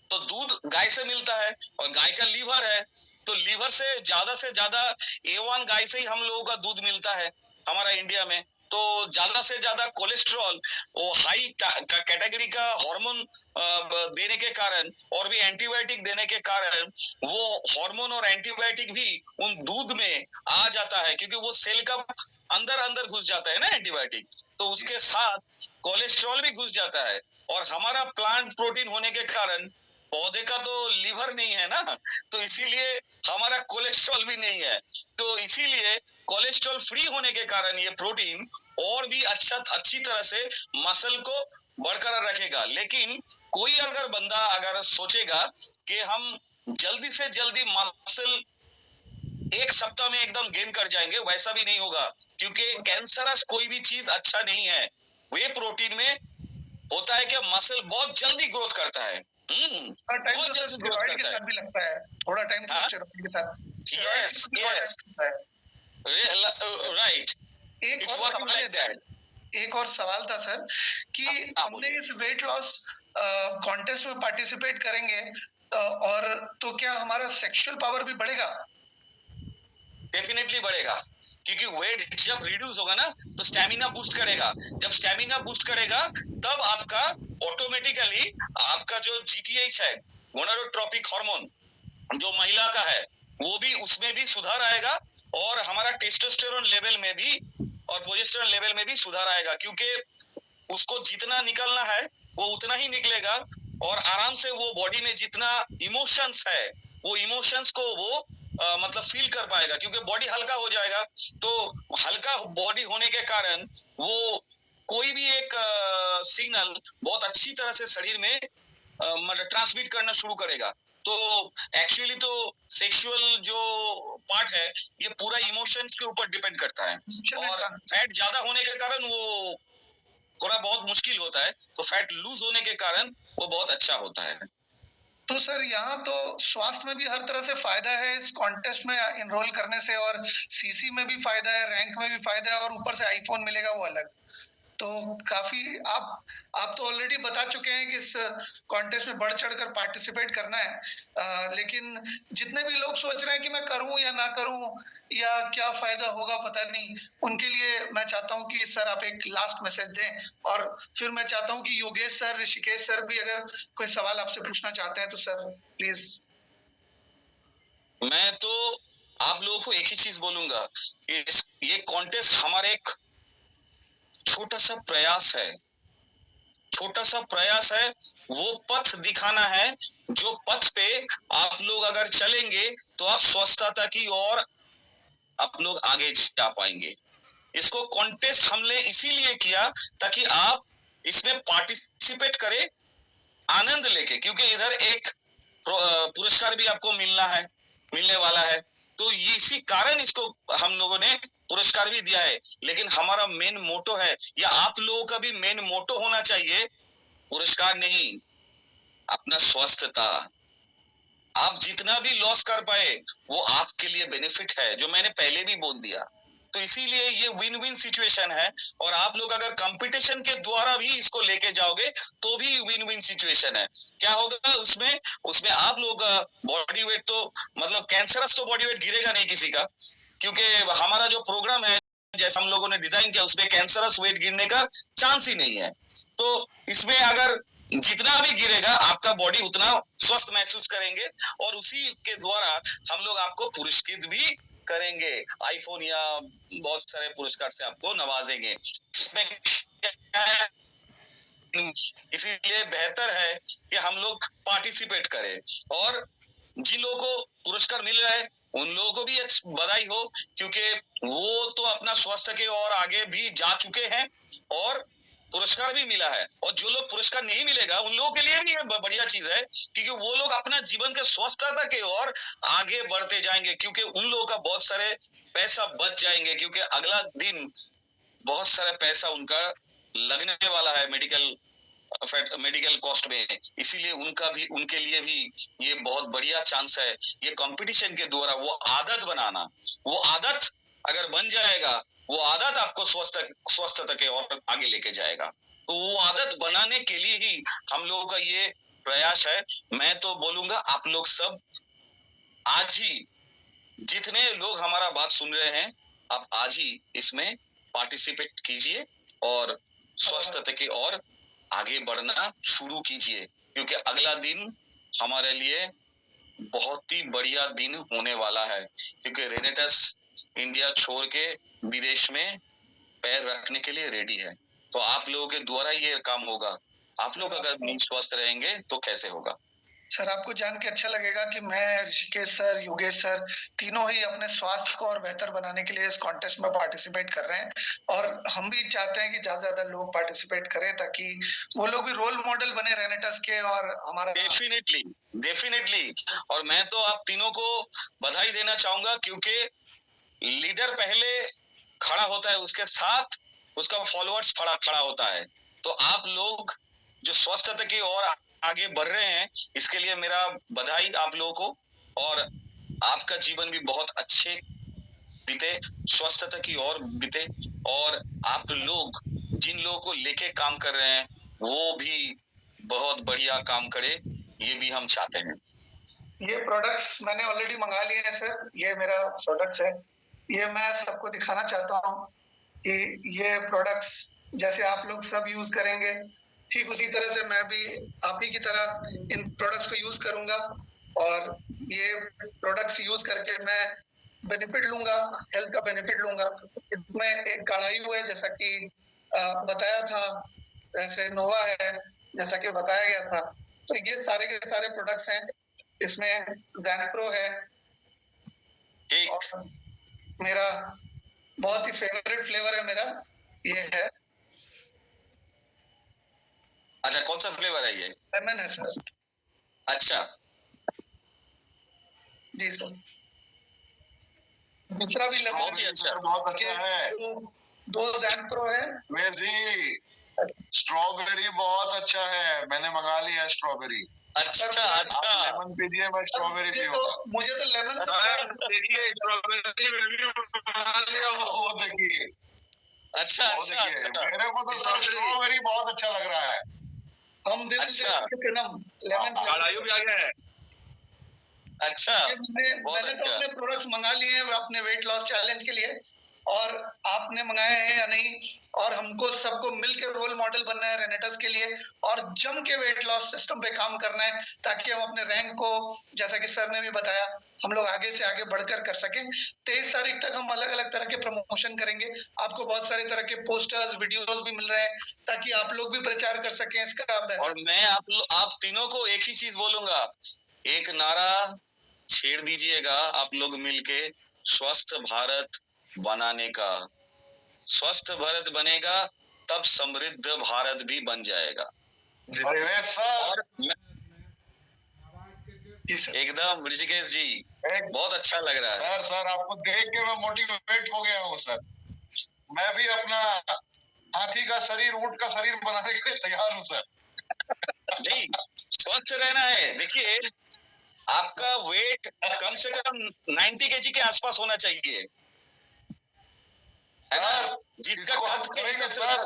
तो दूध गाय से मिलता है और गाय का लीवर है, तो लीवर से ज्यादा A1 गाय से ही हम लोगों का दूध मिलता है हमारा इंडिया में। तो ज्यादा से ज्यादा कोलेस्ट्रॉल वो हाई कैटेगरी का हार्मोन देने के कारण और भी एंटीबायोटिक देने के कारण वो हार्मोन और एंटीबायोटिक भी उन दूध में आ जाता है, क्योंकि वो सेल का अंदर घुस जाता है ना एंटीबायोटिक, तो उसके साथ कोलेस्ट्रॉल भी घुस जाता है। और हमारा प्लांट प्रोटीन होने के कारण पौधे का तो लीवर नहीं है ना, तो इसीलिए हमारा कोलेस्ट्रॉल भी नहीं है, तो इसीलिए कोलेस्ट्रॉल फ्री होने के कारण ये प्रोटीन और भी अच्छी तरह से मसल को बरकरार रखेगा। लेकिन कोई अगर बंदा अगर सोचेगा कि हम जल्दी से जल्दी मसल एक सप्ताह में एकदम गेन कर जाएंगे, वैसा भी नहीं होगा, क्योंकि कैंसरस कोई भी चीज अच्छा नहीं है। वे प्रोटीन में होता है कि मसल बहुत जल्दी ग्रोथ करता है, टाइम तो स्टेरॉइड के साथ भी लगता है, थोड़ा टाइम तो स्टेरॉइड के साथ। यस राइट, एक और सवाल था सर कि हमने इस वेट लॉस कॉन्टेस्ट में पार्टिसिपेट करेंगे और तो क्या हमारा सेक्सुअल पावर भी बढ़ेगा? डेफिनेटली बढ़ेगा, क्योंकि वेट जब रिड्यूस होगा ना तो स्टैमिना बूस्ट करेगा, जब स्टैमिना बूस्ट करेगा तब आपका ऑटोमेटिकली आपका जो GTH है, गोनाडोट्रोपिक हार्मोन, जो महिला का है, वो भी उसमें भी सुधार आएगा और हमारा टेस्टोस्टेरोन लेवल में भी और प्रोजेस्टेरोन लेवल में भी सुधार आएगा, क्योंकि उसको जितना निकलना है वो उतना ही निकलेगा और आराम से वो बॉडी में जितना इमोशंस है वो इमोशंस को वो मतलब फील कर पाएगा, क्योंकि बॉडी हल्का हो जाएगा। तो हल्का बॉडी होने के कारण वो कोई भी एक सिग्नल बहुत अच्छी तरह से शरीर में मतलब ट्रांसमिट करना शुरू करेगा। तो एक्चुअली तो सेक्सुअल जो पार्ट है ये पूरा इमोशंस के ऊपर डिपेंड करता है, और फैट ज्यादा होने के कारण वो थोड़ा बहुत मुश्किल होता है, तो फैट लूज होने के कारण वो बहुत अच्छा होता है। तो सर यहाँ तो स्वास्थ्य में भी हर तरह से फायदा है इस कॉन्टेस्ट में एनरोल करने से, और CC में भी फायदा है, रैंक में भी फायदा है, और ऊपर से आईफोन मिलेगा वो अलग। तो काफी आप तो ऑलरेडी बता चुके हैं कि इस कॉन्टेस्ट में बढ़ चढ़कर पार्टिसिपेट करना है, लेकिन जितने भी लोग सोच रहे हैं कि मैं करूं या ना करूं या क्या फायदा होगा पता नहीं, उनके लिए मैं चाहता हूं कि सर आप एक लास्ट मैसेज दें, और फिर मैं चाहता हूं कि योगेश सर, ऋषिकेश सर भी अगर कोई सवाल आपसे पूछना चाहते हैं तो सर प्लीज। मैं तो आप लोगों को एक ही चीज बोलूंगा, ये कॉन्टेस्ट हमारा एक छोटा सा प्रयास है, छोटा सा प्रयास है। वो पथ दिखाना है जो पथ पे आप लोग अगर चलेंगे तो आप स्वस्थता की ओर आप लोग आगे जा पाएंगे। इसको कॉन्टेस्ट हमने इसीलिए किया ताकि आप इसमें पार्टिसिपेट करें आनंद लेके, क्योंकि इधर एक पुरस्कार भी आपको मिलने वाला है। तो ये इसी कारण इसको हम लोगों ने पुरस्कार भी दिया है। लेकिन हमारा मेन मोटो है, या आप लोगों का भी मेन मोटो होना चाहिए, पुरस्कार नहीं, अपना स्वस्थता। आप जितना भी लॉस कर पाए वो आपके लिए बेनिफिट है, जो मैंने पहले भी बोल दिया। तो इसीलिए ये विन विन सिचुएशन है। और आप लोग अगर कंपटीशन के द्वारा भी इसको लेके जाओगे तो भी विन विन सिचुएशन है। क्या होगा उसमें आप लोग बॉडी वेट तो मतलब कैंसरस तो बॉडी वेट गिरेगा नहीं किसी का, क्योंकि हमारा जो प्रोग्राम है जैसा हम लोगों ने डिजाइन किया उसमें कैंसरस वेट गिरने का चांस ही नहीं है। तो इसमें अगर जितना भी गिरेगा आपका बॉडी उतना स्वस्थ महसूस करेंगे, और उसी के द्वारा हम लोग आपको पुरस्कृत भी करेंगे, आईफोन या बहुत सारे पुरस्कार से आपको नवाजेंगे। इसमें इसीलिए बेहतर है कि हम लोग पार्टिसिपेट करें, और जिन लोगों को पुरस्कार मिल रहा है उन लोगों को भी बधाई हो, क्योंकि वो तो अपना स्वास्थ्य के और आगे भी जा चुके हैं और पुरस्कार भी मिला है। और जो लोग पुरस्कार नहीं मिलेगा उन लोगों के लिए भी ये बढ़िया चीज है, क्योंकि वो लोग अपना जीवन के स्वस्थता के और आगे बढ़ते जाएंगे, क्योंकि उन लोगों का बहुत सारे पैसा बच जाएंगे, क्योंकि अगला दिन बहुत सारा पैसा उनका लगने वाला है मेडिकल कॉस्ट में। इसीलिए उनके लिए भी ये बहुत बढ़िया चांस है। ये कंपटीशन के द्वारा वो आदत बनाना, वो आदत अगर बन जाएगा, वो आदत आपको स्वस्थता के और आगे लेके जाएगा। तो वो आदत बनाने के लिए ही हम लोगों का ये प्रयास है। मैं तो बोलूंगा आप लोग सब आज ही, जितने लोग हमारा बात सुन रहे हैं, आप आज ही इसमें पार्टिसिपेट कीजिए और स्वस्थता की ओर आगे बढ़ना शुरू कीजिए, क्योंकि अगला दिन हमारे लिए बहुत ही बढ़िया दिन होने वाला है। क्योंकि रेनेटस इंडिया छोड़ के विदेश में पैर रखने के लिए रेडी है। तो आप लोगों के द्वारा ये काम होगा। आप लोग अगर नहीं स्वस्थ रहेंगे तो कैसे होगा? सर आपको जान के अच्छा लगेगा कि मैं, ऋषिकेश सर, योगेश सर, तीनों ही अपने स्वास्थ्य को और बेहतर बनाने के लिए इस कॉन्टेस्ट में पार्टिसिपेट कर रहे हैं, और हम भी चाहते हैं कि ज्यादा से ज्यादा लोग पार्टिसिपेट करें ताकि वो लोग भी रोल मॉडल बने रेनेटस के। और हमारा डेफिनेटली और मैं तो आप तीनों को बधाई देना चाहूंगा, क्योंकि लीडर पहले खड़ा होता है, उसके साथ उसका फॉलोअर्स खड़ा होता है। तो आप लोग जो स्वस्थता की ओर आगे बढ़ रहे हैं, इसके लिए मेरा बधाई आप लोगों को, और आपका जीवन भी बहुत अच्छे बीते, स्वस्थता की ओर बीते, और आप लोग जिन लोगों को लेके काम कर रहे हैं वो भी बहुत बढ़िया काम करे, ये भी हम चाहते हैं। ये प्रोडक्ट्स मैंने ऑलरेडी मंगा लिए हैं सर, ये मेरा प्रोडक्ट्स है, ये मैं सबको दिखाना चाहता हूँ कि ये प्रोडक्ट्स जैसे आप लोग सब यूज करेंगे, ठीक उसी तरह से मैं भी आप ही की तरह इन प्रोडक्ट्स को यूज करूंगा, और ये प्रोडक्ट्स यूज करके मैं बेनिफिट लूंगा, हेल्थ का बेनिफिट लूंगा। इसमें एक कढ़ाई है जैसा कि बताया था, जैसे नोवा है जैसा कि बताया गया था। तो ये सारे के सारे प्रोडक्ट्स हैं। इसमें गैनप्रो है, और मेरा बहुत ही फेवरेट फ्लेवर है मेरा ये है। अच्छा, कौन सा फ्लेवर है ये? लेमन है सर। अच्छा जी सर। दूसरा भी लेमन बहुत ही अच्छा, बहुत अच्छा है। दो गैनप्रो है। जी स्ट्रॉबेरी बहुत अच्छा है, मैंने मंगा लिया स्ट्रॉबेरी। अच्छा लेमन पीजिए, मैं स्ट्रॉबेरी पीऊंगा। मुझे तो लेमन देखिए स्ट्रॉबेरी वो देखिए अच्छा वो अच्छा देखिए, अच्छा। मेरे को तो सर स्ट्रॉबेरी बहुत अच्छा लग रहा है। हम दे देंगे अच्छा। सनम लेमन कालायू भी आ गया है। अच्छा बहुत मैंने तो अच्छा। अपने प्रोडक्ट्स मंगा लिए हैं अपने वेट लॉस चैलेंज के लिए, और आपने मंगाए हैं या नहीं, और हमको सबको मिलकर रोल मॉडल बनना है रेनेटस के लिए, और जम के वेट लॉस सिस्टम पे काम करना है, ताकि हम अपने रैंक को, जैसा कि सर ने भी बताया, हम लोग आगे से आगे बढ़कर कर सकें। 23 तारीख तक हम अलग अलग तरह के प्रमोशन करेंगे, आपको बहुत सारे तरह के पोस्टर्स वीडियोस भी मिल रहे हैं, ताकि आप लोग भी प्रचार कर सकें इसका। और मैं आप तीनों को एक ही चीज बोलूंगा, एक नारा छेड़ दीजिएगा आप लोग मिलके, स्वस्थ भारत बनाने का। स्वस्थ भारत बनेगा तब समृद्ध भारत भी बन जाएगा। अरे सर, और एकदम ऋषिकेश जी एक बहुत अच्छा लग रहा है। सर आपको देख के मैं मोटिवेट हो गया हूँ सर। मैं भी अपना हाथी का शरीर, ऊंट का शरीर बनाने के लिए तैयार हूँ सर। नहीं, स्वस्थ रहना है। देखिए आपका वेट कम से कम 90 केजी के आसपास होना चाहिए, है ना? सर जिसका इसको हम कद करेंगे सर।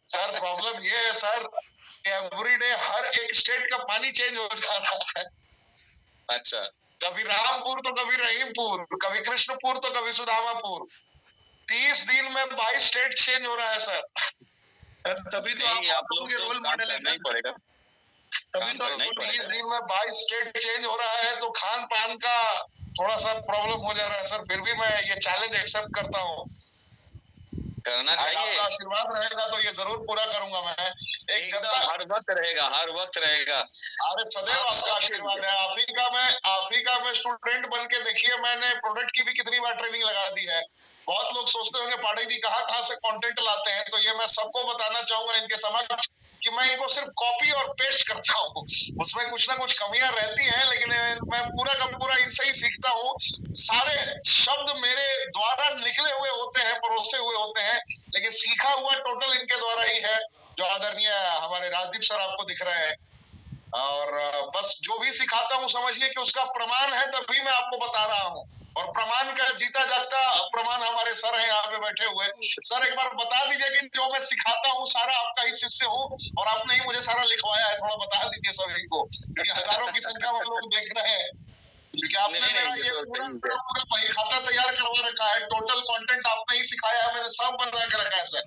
सर प्रॉब्लम ये है सर, एवरी डे हर एक स्टेट का पानी चेंज हो जा रहा है। अच्छा कभी रामपुर तो कभी रहीमपुर, कभी कृष्णपुर तो कभी सुदामापुर। 30 दिन में 22 स्टेट चेंज हो रहा है सर। तभी तो नहीं, आप लोग के तो रोल काम मॉडल है करना ही सर। पड़ेगा। तभी तो करना ही आपको पड़ेगा। 30 दिन में 22 स्टेट चेंज हो रहा है, तो खान पान का थोड़ा सा प्रॉब्लम हो जा रहा है सर। फिर भी मैं ये चैलेंज एक्सेप्ट करता हूँ। करना चाहिए, आपका आशीर्वाद रहेगा तो ये जरूर पूरा करूंगा मैं। एक एकदम जनता, हर वक्त रहेगा, हर वक्त रहेगा। अरे सदैव आप आपका सब आशीर्वाद है। आप ही का मैं स्टूडेंट बन के देखिए, मैंने प्रोडक्ट की भी कितनी बार ट्रेनिंग लगा दी है। बहुत लोग सोचते होंगे पाठक जी कहाँ से कंटेंट लाते हैं, तो ये मैं सबको बताना चाहूंगा इनके समक्ष कि मैं इनको सिर्फ कॉपी और पेस्ट करता हूँ। उसमें कुछ ना कुछ कमियां रहती हैं, लेकिन मैं पूरा का पूरा इनसे ही सीखता हूँ। सारे शब्द मेरे द्वारा निकले हुए होते हैं, परोसे हुए होते हैं, लेकिन सीखा हुआ टोटल इनके द्वारा ही है, जो आदरणीय हमारे राजदीप सर आपको दिख रहे हैं। और बस जो भी सिखाता हूँ समझिए कि उसका प्रमाण है, तभी मैं आपको बता रहा हूँ। और प्रमाण का जीता जागता प्रमाण हमारे सर हैं यहाँ पे बैठे हुए। सर एक बार बता दीजिए कि जो मैं सिखाता हूँ सारा आपका ही शिष्य हूँ, और आपने ही मुझे सारा लिखवाया है। थोड़ा बता दीजिए सभी को, क्योंकि हजारों की संख्या में लोग देख रहे हैं। क्योंकि आपने नहीं, मेरा नहीं, ये तो पूरा सही है। पूरा बही खाता तैयार करवा रखा है। टोटल कंटेंट आपने ही सिखाया है, मैंने सब बना के रखा है सर।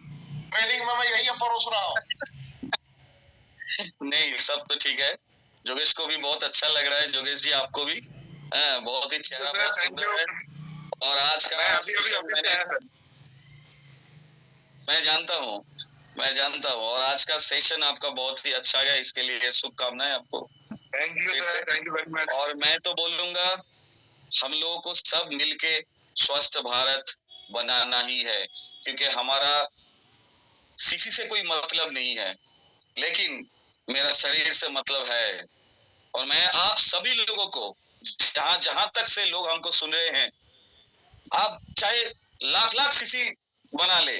ट्रेनिंग में मैं यही परोस रहा हूँ। नहीं, सब तो ठीक है। जोगेश को भी बहुत अच्छा लग रहा है। जोगेश जी आपको भी बहुत ही चेहरा बहुत सुंदर है। और आज का मैं जानता हूँ और आज का सेशन आपका बहुत ही अच्छा गया, इसके लिए शुभकामनाएं आपको। Thank you sir, thank you very much. और मैं तो बोलूंगा हम लोगों को सब मिलके स्वस्थ भारत बनाना ही है, क्योंकि हमारा किसी से कोई मतलब नहीं है, लेकिन मेरा शरीर से मतलब है। और मैं आप सभी लोगों को, जहां तक से लोग हमको सुन रहे हैं, आप चाहे लाख लाख सीसी बना ले,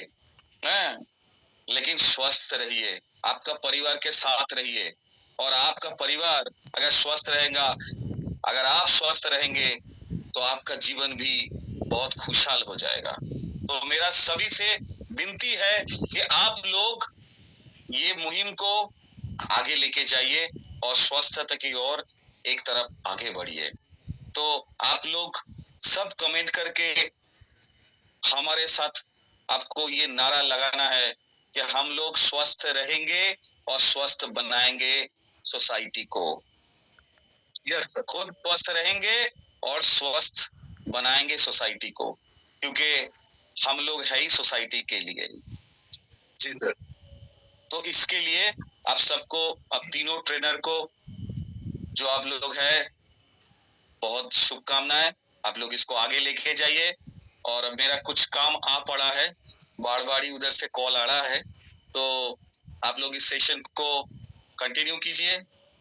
लेकिन स्वस्थ रहिए, आपका परिवार के साथ रहिए। और आपका परिवार अगर स्वस्थ रहेगा, अगर आप स्वस्थ रहेंगे, तो आपका जीवन भी बहुत खुशहाल हो जाएगा। तो मेरा सभी से विनती है कि आप लोग ये मुहिम को आगे लेके जाइए और स्वस्थता की ओर एक तरफ आगे बढ़िए। तो आप लोग सब कमेंट करके हमारे साथ आपको ये नारा लगाना है कि हम लोग स्वस्थ रहेंगे और स्वस्थ बनाएंगे सोसाइटी को। Yes sir. खुद स्वस्थ रहेंगे और स्वस्थ बनाएंगे सोसाइटी को, क्योंकि हम लोग है ही सोसाइटी के लिए। जी सर। तो इसके लिए आप सबको, अब तीनों ट्रेनर को जो आप लोग है, बहुत शुभकामनाएं। आप लोग इसको आगे लेके जाइए। और मेरा कुछ काम आ पड़ा है, बाड़बाड़ी उधर से कॉल आ रहा है, तो आप लोग इस सेशन को कंटिन्यू कीजिए।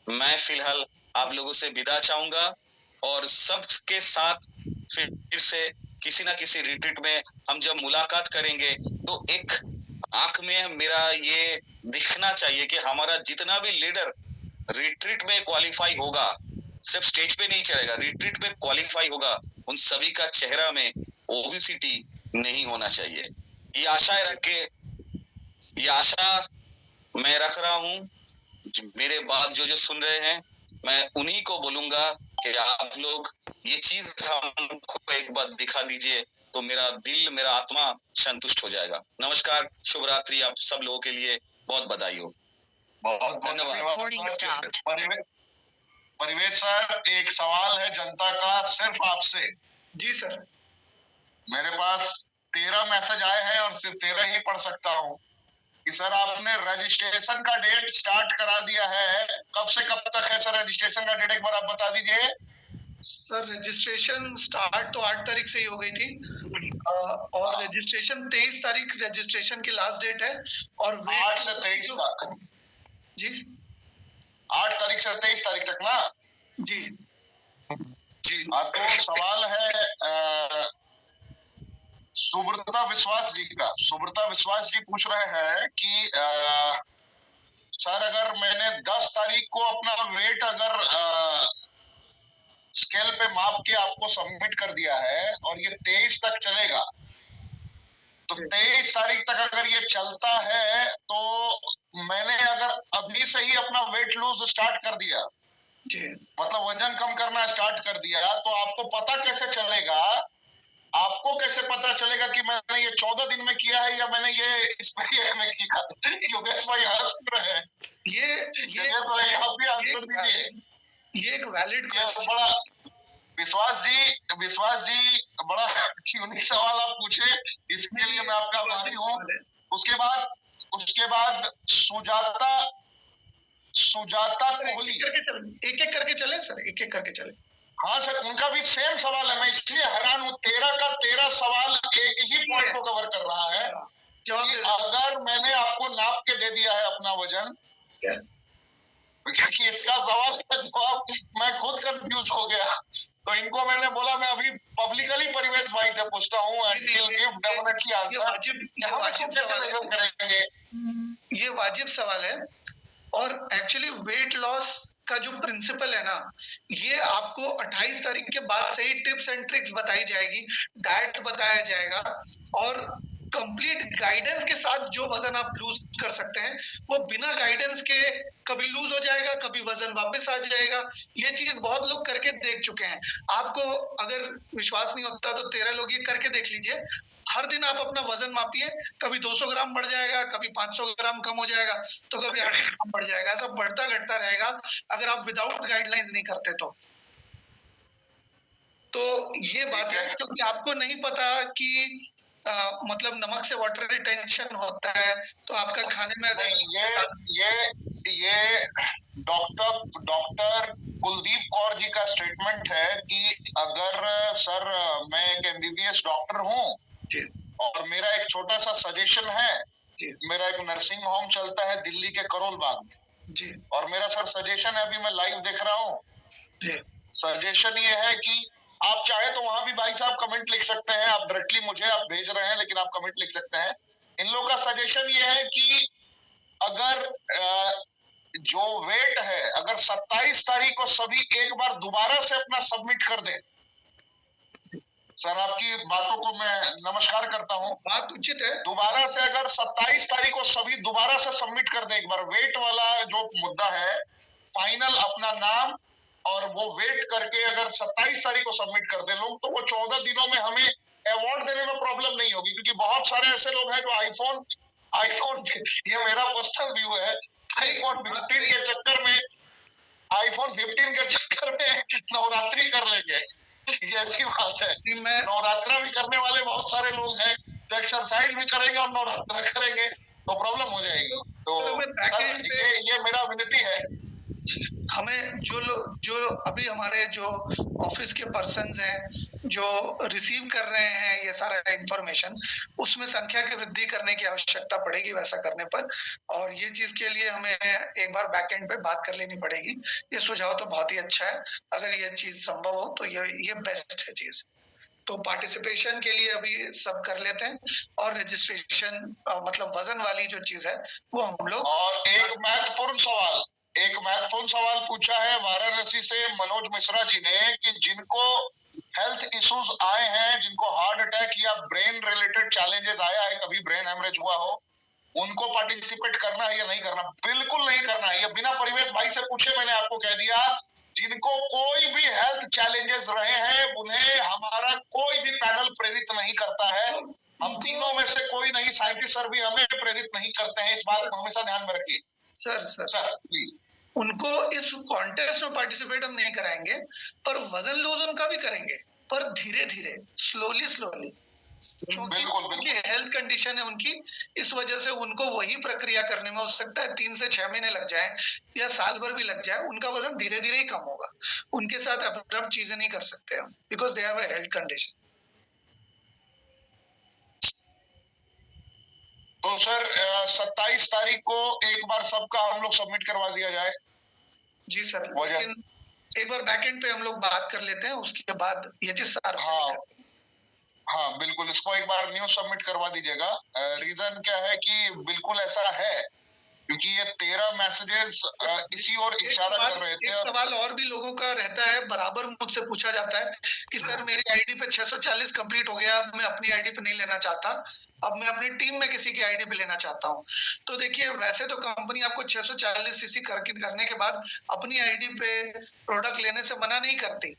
मैं फिलहाल आप लोगों से विदा चाहूंगा, और सबके साथ फिर से किसी ना किसी रिट्रीट में हम जब मुलाकात करेंगे, तो एक आंख में मेरा ये दिखना चाहिए कि हमारा जितना भी लीडर रिट्रीट में क्वालिफाई होगा, सिर्फ स्टेज पे नहीं चढ़ेगा, रिट्रीट में क्वालिफाई होगा, उन सभी का चेहरा में ओबेसिटी नहीं होना चाहिए। ये आशा रख के, ये आशा मैं रख रहा हूँ, मेरे बात जो जो सुन रहे हैं, मैं उन्हीं को बोलूंगा कि आप लोग ये चीज हमको एक बार दिखा दीजिए तो मेरा दिल, मेरा आत्मा संतुष्ट हो जाएगा। नमस्कार, शुभ रात्रि, आप सब लोगों के लिए बहुत बधाई हो। बहुत धन्यवाद। परिवेश सर, एक सवाल है जनता का सिर्फ आपसे। जी सर। मेरे पास 13 मैसेज आए हैं और सिर्फ 13 ही पढ़ सकता हूँ कि सर आपने रजिस्ट्रेशन का डेट स्टार्ट करा दिया है, कब से कब तक है सर रजिस्ट्रेशन का डेट, एक बार आप बता दीजिए। सर रजिस्ट्रेशन स्टार्ट तो 8 तारीख से ही हो गई थी और रजिस्ट्रेशन 23 तारीख रजिस्ट्रेशन की लास्ट डेट है और 8 से 23 तक। जी 8 तारीख से 23 तारीख तक ना? जी जी। तो सवाल है सुब्रता विश्वास जी का। सुब्रता विश्वास जी पूछ रहे हैं कि सर अगर मैंने 10 तारीख को अपना वेट अगर स्केल पे माप के आपको सबमिट कर दिया है और ये 23 तक चलेगा, तो 23 तारीख तक अगर ये चलता है तो मैंने अगर अभी से ही अपना वेट लूज स्टार्ट कर दिया, मतलब वजन कम करना स्टार्ट कर दिया, तो आपको पता कैसे चलेगा, आपको कैसे पता चलेगा कि मैंने ये 14 दिन में किया है या मैंने ये इस पीरियड में किया? योगेश भाई हंस रहे हैं। योगेश भाई आप भी आंसर दीजिए। ये एक वैलिड क्वेश्चन। बड़ा विश्वास जी बड़ा यूनिक सवाल आप पूछे, इसके लिए मैं आपका आभारी हूँ। उसके बाद सुजाता कोहली। एक एक करके चले सर, एक एक करके चले। हाँ सर, उनका भी सेम सवाल है, मैं इसलिए हैरान हूँ। 13 का 13 सवाल एक ही पॉइंट को कवर कर रहा है कि अगर मैंने आपको नाप के दे दिया है अपना वजन, क्योंकि इसका सवाल का जवाब मैं खुद कंफ्यूज हो गया, तो इनको मैंने बोला मैं अभी पब्लिकली परिवेश भाई से पूछता हूँ, ये वाजिब सवाल है। और एक्चुअली वेट लॉस का जो प्रिंसिपल है ना, ये आपको 28 तारीख के बाद से ही टिप्स एंड ट्रिक्स बताई जाएगी, डाइट बताया जाएगा और कंप्लीट गाइडेंस के साथ जो वजन आप लूज कर सकते हैं वो बिना गाइडेंस के कभी लूज हो जाएगा, कभी वजन वापस आ जाएगा। ये चीज बहुत लोग करके देख चुके हैं। आपको अगर विश्वास नहीं होता तो 13 लोग ये करके देख लीजिए। हर दिन आप अपना वजन मापिए, कभी 200 ग्राम बढ़ जाएगा, कभी 500 ग्राम कम हो जाएगा, तो कभी 800 ग्राम बढ़ जाएगा। ऐसा बढ़ता घटता रहेगा अगर आप विदाउट गाइडलाइंस नहीं करते तो ये बात है। क्योंकि आपको नहीं पता कि मतलब नमक से वाटर रिटेंशन होता है, तो आपका खाने में अगर ये डॉक्टर कुलदीप कौर जी का स्टेटमेंट है कि अगर सर मैं एक MBBS डॉक्टर हूँ और मेरा एक छोटा सा सजेशन है, मेरा एक नर्सिंग होम चलता है दिल्ली के करोल बाग में, और मेरा सर सजेशन है, अभी मैं लाइव देख रहा हूँ, सजेशन ये है कि आप चाहे तो वहां भी भाई साहब कमेंट लिख सकते हैं, आप डायरेक्टली मुझे आप भेज रहे हैं लेकिन आप कमेंट लिख सकते हैं। इन लोगों का सजेशन ये है कि अगर जो वेट है अगर 27 तारीख को सभी एक बार दोबारा से अपना सबमिट कर दे। सर आपकी बातों को मैं नमस्कार करता हूं, बात उचित है। दोबारा से अगर 27 तारीख को सभी दोबारा से सबमिट कर दे एक बार, वेट वाला जो मुद्दा है फाइनल अपना नाम और वो वेट करके अगर 27 तारीख को सबमिट कर दे लोग, तो वो 14 दिनों में हमें अवार्ड देने में प्रॉब्लम नहीं होगी। क्योंकि बहुत सारे ऐसे लोग हैं जो आईफोन ये मेरा पर्सनल व्यू है, आईफोन 15 के चक्कर में नवरात्रि कर लेंगे। ये अच्छी बात है, नवरात्रा भी करने वाले बहुत सारे लोग हैं तो एक्सरसाइज भी करेंगे और नवरात्रा करेंगे तो प्रॉब्लम हो जाएगी। तो सर ये मेरा विनती है, हमें जो अभी हमारे जो ऑफिस के पर्सन्स हैं जो रिसीव कर रहे हैं ये सारा इंफॉर्मेशन, उसमें संख्या की वृद्धि करने की आवश्यकता पड़ेगी वैसा करने पर, और ये चीज के लिए हमें एक बार बैक एंड पे बात कर लेनी पड़ेगी। ये सुझाव तो बहुत ही अच्छा है, अगर ये चीज संभव हो तो ये बेस्ट है चीज। तो पार्टिसिपेशन के लिए अभी सब कर लेते हैं और रजिस्ट्रेशन मतलब वजन वाली जो चीज है वो हम लोग। और एक महत्वपूर्ण सवाल, एक महत्वपूर्ण सवाल पूछा है वाराणसी से मनोज मिश्रा जी ने कि जिनको हेल्थ इश्यूज आए हैं, जिनको हार्ट अटैक या ब्रेन रिलेटेड चैलेंजेस आया है, कभी ब्रेन हेमरेज हुआ हो, उनको पार्टिसिपेट करना है या नहीं करना? बिल्कुल नहीं करना है। ये बिना परिवेश भाई से पूछे मैंने आपको कह दिया। जिनको कोई भी हेल्थ चैलेंजेस रहे हैं उन्हें हमारा कोई भी पैनल प्रेरित नहीं करता है। हम तीनों में से कोई नहीं, साइंटिस्ट सर भी हमें प्रेरित नहीं करते हैं। इस बात को हमेशा ध्यान में रखिए। Sir please. उनको इस कॉन्टेस्ट में पार्टिसिपेट हम नहीं कराएंगे, पर वजन लूज उनका भी करेंगे, पर धीरे धीरे, स्लोली, बिल्कुल क्योंकि हेल्थ कंडीशन है उनकी, इस वजह से उनको वही प्रक्रिया करने में हो सकता है 3 से 6 महीने लग जाए या साल भर भी लग जाए। उनका वजन धीरे धीरे ही कम होगा। उनके साथ अब्रप्ट चीजें नहीं कर सकते हम, because they have a health condition. तो सर 27 तारीख को एक बार सबका हम लोग सबमिट करवा दिया जाए। जी सर, वजह- लेकिन एक बार बैकएंड पे हम लोग बात कर लेते हैं, उसके बाद ये चीज हाँ बिल्कुल, इसको एक बार न्यूज सबमिट करवा दीजिएगा। रीजन क्या है कि बिल्कुल ऐसा है क्योंकि ये 13 मैसेजेस इसी ओर इशारा कर रहे थे। एक सवाल और भी लोगों का रहता है, बराबर मुझसे पूछा जाता है कि सर मेरी आईडी पे 640 कंप्लीट हो गया, अब मैं अपनी आईडी पे नहीं लेना चाहता, अब मैं अपनी टीम में किसी की आईडी पे लेना चाहता हूं। तो देखिए, वैसे तो कंपनी आपको 640 सीसी करने के बाद अपनी आईडी पे प्रोडक्ट लेने से मना नहीं करती,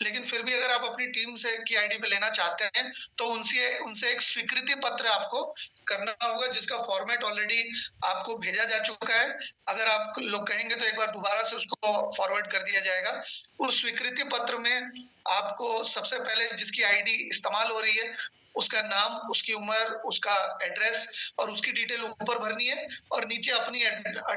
लेकिन फिर भी अगर आप अपनी टीम से की आईडी पे लेना चाहते हैं तो उनसे एक स्वीकृति पत्र आपको करना होगा, जिसका फॉर्मेट ऑलरेडी आपको भेजा जा चुका है। अगर आप लोग कहेंगे तो एक बार दोबारा से उसको फॉरवर्ड कर दिया जाएगा। उस स्वीकृति पत्र में आपको सबसे पहले जिसकी आईडी इस्तेमाल हो रही है उसका नाम, उसकी उम्र, उसका एड्रेस और उसकी डिटेल ऊपर भरनी है, और नीचे अपनी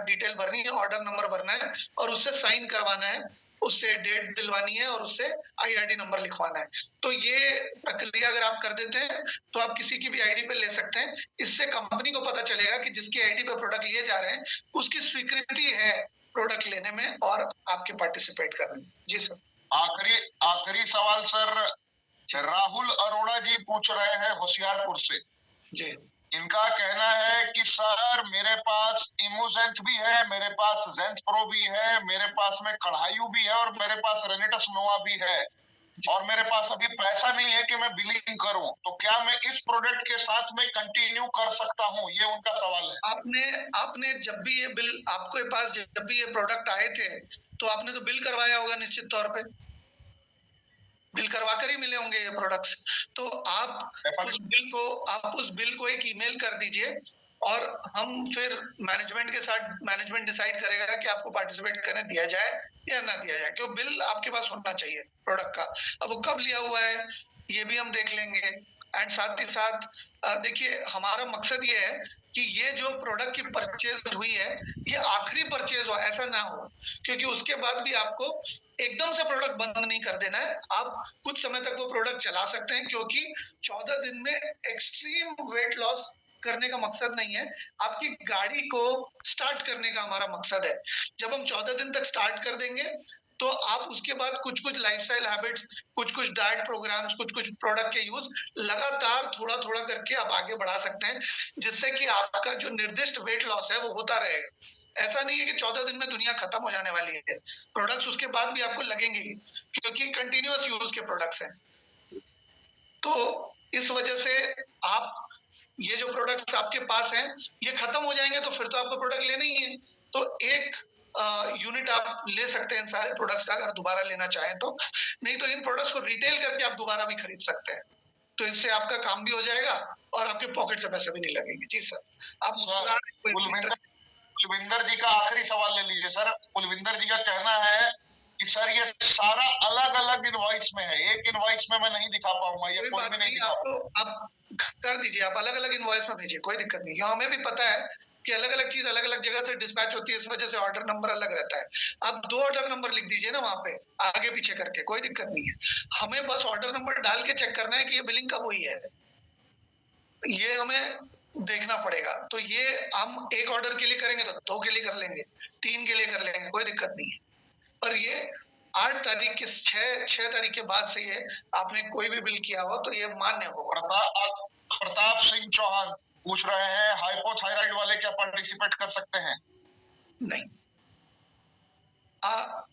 डिटेल भरनी है, ऑर्डर नंबर भरना है और उससे साइन करवाना है, उससे डेट दिलवानी है और उससे आईआईडी नंबर लिखवाना है। तो ये प्रक्रिया अगर आप कर देते हैं तो आप किसी की भी आईडी पे ले सकते हैं। इससे कंपनी को पता चलेगा कि जिसकी आईडी पे प्रोडक्ट लिए जा रहे हैं उसकी स्वीकृति है प्रोडक्ट लेने में और आपके पार्टिसिपेट करने में। जी सर। आखिरी सवाल सर, राहुल अरोड़ा जी पूछ रहे हैं होशियारपुर से। जी। इनका कहना है कि सर मेरे पास इमोजेंथ भी है, मेरे पास जेंथ प्रो भी है, मेरे पास में कढ़ायु भी है और मेरे पास रेनेटस नोवा भी है, और मेरे पास अभी पैसा नहीं है कि मैं बिलिंग करूं, तो क्या मैं इस प्रोडक्ट के साथ में कंटिन्यू कर सकता हूं? ये उनका सवाल है। आपने जब भी ये बिल आपके पास जब भी ये प्रोडक्ट आए थे तो आपने तो बिल करवाया होगा, निश्चित तौर पे बिल करवा कर ही मिले होंगे ये प्रोडक्ट्स। तो आप उस बिल को एक ईमेल कर दीजिए और हम फिर मैनेजमेंट डिसाइड करेगा कि आपको पार्टिसिपेट करने दिया जाए या ना दिया जाए, क्योंकि बिल आपके पास होना चाहिए प्रोडक्ट का। अब वो कब लिया हुआ है ये भी हम देख लेंगे। एंड साथ ही साथ देखिए, हमारा मकसद ये है कि ये जो प्रोडक्ट की परचेज हुई है ये आखिरी परचेज हो, ऐसा ना हो, क्योंकि उसके बाद भी आपको एकदम से प्रोडक्ट बंद नहीं कर देना है। आप कुछ समय तक वो प्रोडक्ट चला सकते हैं, क्योंकि 14 दिन में एक्सट्रीम वेट लॉस करने का मकसद नहीं है, आपकी गाड़ी को स्टार्ट करने का हमारा मकसद है। जब हम 14 दिन तक स्टार्ट कर देंगे तो आप उसके बाद कुछ लाइफस्टाइल हैबिट्स, कुछ डाइट प्रोग्राम्स, कुछ प्रोडक्ट के यूज लगातार थोड़ा करके आप आगे बढ़ा सकते हैं, जिससे कि आपका जो निर्दिष्ट वेट लॉस है वो होता रहेगा। ऐसा नहीं है कि 14 दिन में दुनिया खत्म हो जाने वाली है, प्रोडक्ट्स उसके बाद भी आपको लगेंगे ही, क्योंकि कंटिन्यूअस यूज के प्रोडक्ट्स हैं। तो इस वजह से आप ये जो प्रोडक्ट्स आपके पास हैं ये खत्म हो जाएंगे तो फिर तो आपको प्रोडक्ट लेना ही है, तो एक यूनिट आप ले सकते हैं सारे प्रोडक्ट्स का, अगर दोबारा लेना चाहें तो। नहीं तो इन प्रोडक्ट्स को रिटेल करके आप दोबारा भी खरीद सकते हैं, तो इससे आपका काम भी हो जाएगा और आपके पॉकेट से पैसे भी नहीं लगेंगे। जी सर। आप कुलविंदर जी का आखिरी सवाल ले लीजिए सर। कुलविंदर जी का कहना है कि सर ये सारा अलग अलग इनवॉइस में है, एक इनवॉइस में मैं नहीं दिखा पाऊंगा, ये कोई भी नहीं दिखा पाऊंगा। आप कर दीजिए, आप अलग अलग इनवॉइस में भेजिए, कोई दिक्कत नहीं। हमें भी पता है कि अलग अलग चीज अलग अलग जगह से डिस्पैच होती है, इस वजह से ऑर्डर नंबर अलग रहता है। आप 2 ऑर्डर नंबर लिख दीजिए ना वहां पे आगे पीछे करके, कोई दिक्कत नहीं है। हमें बस ऑर्डर नंबर डाल के चेक करना है कि ये बिलिंग कब हुई है, ये हमें देखना पड़ेगा। तो ये हम एक ऑर्डर के लिए करेंगे तो 2 के लिए कर लेंगे, 3 के लिए कर लेंगे, कोई दिक्कत नहीं है। पर ये 8 तारीख के 6 तारीख के बाद से ये आपने कोई भी बिल किया हो तो ये मान्य होगा। प्रताप सिंह चौहान पूछ रहे हैं हाइपोथायराइड वाले क्या पार्टिसिपेट कर सकते हैं? नहीं,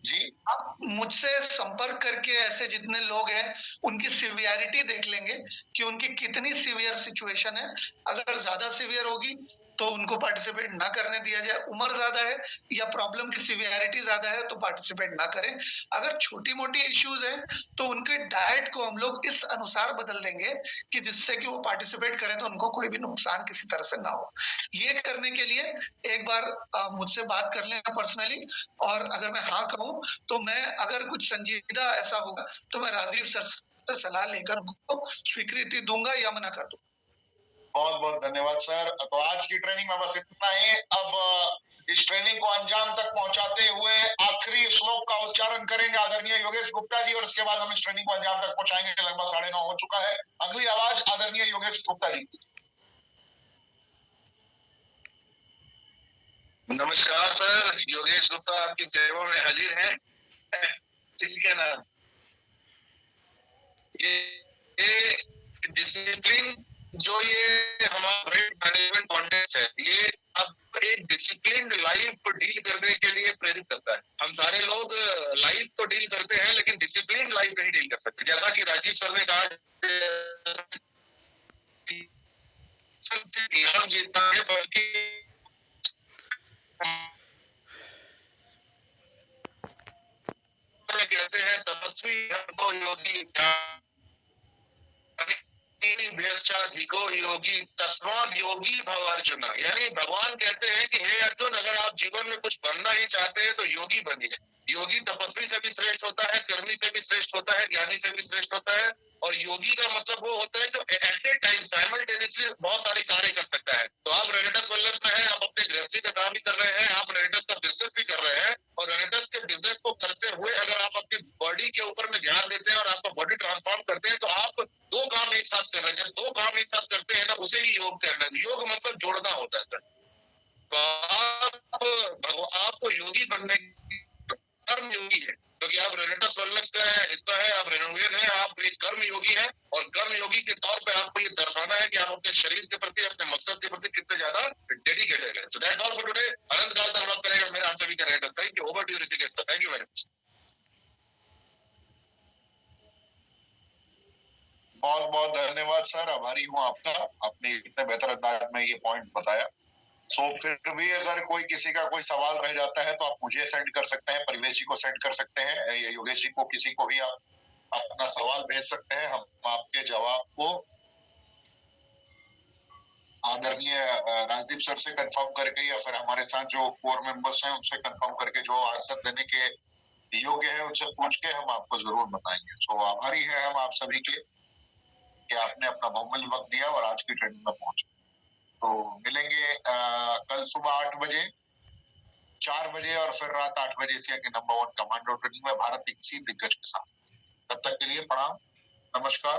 जी आप मुझसे संपर्क करके ऐसे जितने लोग हैं उनकी सिवियरिटी देख लेंगे कि उनकी कितनी सीवियर सिचुएशन है। अगर ज्यादा सीवियर होगी तो उनको पार्टिसिपेट ना करने दिया जाए। उम्र ज्यादा है या प्रॉब्लम की सिवियरिटी ज्यादा है तो पार्टिसिपेट ना करें। अगर छोटी मोटी इश्यूज हैं तो उनके डाइट को हम लोग इस अनुसार बदल देंगे कि जिससे कि वो पार्टिसिपेट करें तो उनको कोई भी नुकसान किसी तरह से ना हो। ये करने के लिए एक बार मुझसे बात कर लेना पर्सनली, और अगर मैं हाँ कहूँ तो मैं अगर कुछ संजीदा ऐसा होगा तो मैं राजीव सर से सलाह लेकर उनको स्वीकृति दूंगा या मना कर दूंगा। बहुत बहुत धन्यवाद सर। तो आज की ट्रेनिंग में बस इतना ही। अब इस ट्रेनिंग को अंजाम तक पहुंचाते हुए आखिरी श्लोक का उच्चारण करेंगे आदरणीय योगेश गुप्ता जी, और उसके बाद हम इस ट्रेनिंग को अंजाम तक पहुंचाएंगे। लगभग 9:30 हो चुका है। अगली आवाज आदरणीय योगेश गुप्ता जी। नमस्कार सर, योगेश गुप्ता आपकी सेवा में हाजिर है। ठीक है ना। ये डिसिप्लिन जो ये हमारा मैनेजमेंट कॉन्टेक्स्ट है, ये अब एक डिसिप्लिन लाइफ को डील करने के लिए प्रेरित करता है। हम सारे लोग लाइफ तो डील करते हैं लेकिन डिसिप्लिन लाइफ नहीं डील कर सकते। जैसा कि राजीव सर ने कहा, इनाम जीतता है बल्कि कहते हैं तपस्वी को योगी को योगी तस्मात् योगी भव अर्जुन। यानी भगवान कहते हैं कि हे अर्जुन, अगर आप जीवन में कुछ बनना ही चाहते हैं तो योगी बनिए। योगी तपस्वी से भी श्रेष्ठ होता है, कर्मी से भी श्रेष्ठ होता है, ज्ञानी से भी श्रेष्ठ होता है। और योगी का मतलब वो होता है जो एट ए टाइम साइमल्टेनियसली बहुत सारे कार्य कर सकता है। तो आप रेनेटस वेलनेस में हैं, आप अपने गृहस्थी का काम भी कर रहे हैं, आप रेनेटस का बिजनेस भी कर रहे हैं, और रेनेटस के बिजनेस को करते हुए अगर आप अपनी बॉडी के ऊपर में ध्यान देते हैं और आपका बॉडी ट्रांसफॉर्म करते हैं तो आप दो काम एक साथ कर रहे हैं। जब दो काम एक साथ करते हैं ना, उसे ही योग कहना है। योग मतलब जोड़ना होता है सर। तो आपको योगी बनने कर्म योगी है, क्योंकि आप रेनेटस वेलनेस का हिस्सा है, आप रेनोवेट है, आप एक कर्म योगी है। और कर्म योगी के तौर पे आपको ये दर्शाना है कि आप अपने शरीर के प्रति, अपने मकसद के प्रति कितने ज्यादा डेडिकेटेड है। So that's all for today. अनंत काल तक बात करेंगे, मेरे आंसर भी कर रहे हैं। Thank you. Over to you Rishikesh sir. Thank you very much. बहुत बहुत धन्यवाद सर, आभारी हूँ आपका। आपने इतने बेहतर अंदाज में ये पॉइंट बताया। तो फिर भी अगर कोई किसी का कोई सवाल रह जाता है तो आप मुझे सेंड कर सकते हैं, परिवेश जी को सेंड कर सकते हैं, योगेश जी को, किसी को भी आप अपना सवाल भेज सकते हैं। हम आपके जवाब को आदरणीय राजदीप सर से कंफर्म करके या फिर हमारे साथ जो कोर मेंबर्स हैं उनसे कंफर्म करके जो आंसर देने के योग्य है उनसे पूछ के हम आपको जरूर बताएंगे। सो आभारी है हम आप सभी के कि आपने अपना बहुमूल्य वक्त दिया और आज की ट्रेनिंग में पहुंचे। तो मिलेंगे कल सुबह 8 बजे, 4 बजे और फिर रात 8 बजे से नंबर 1 कमांडो ट्रेनिंग में भारत के किसी दिग्गज के साथ। तब तक के लिए प्रणाम, नमस्कार।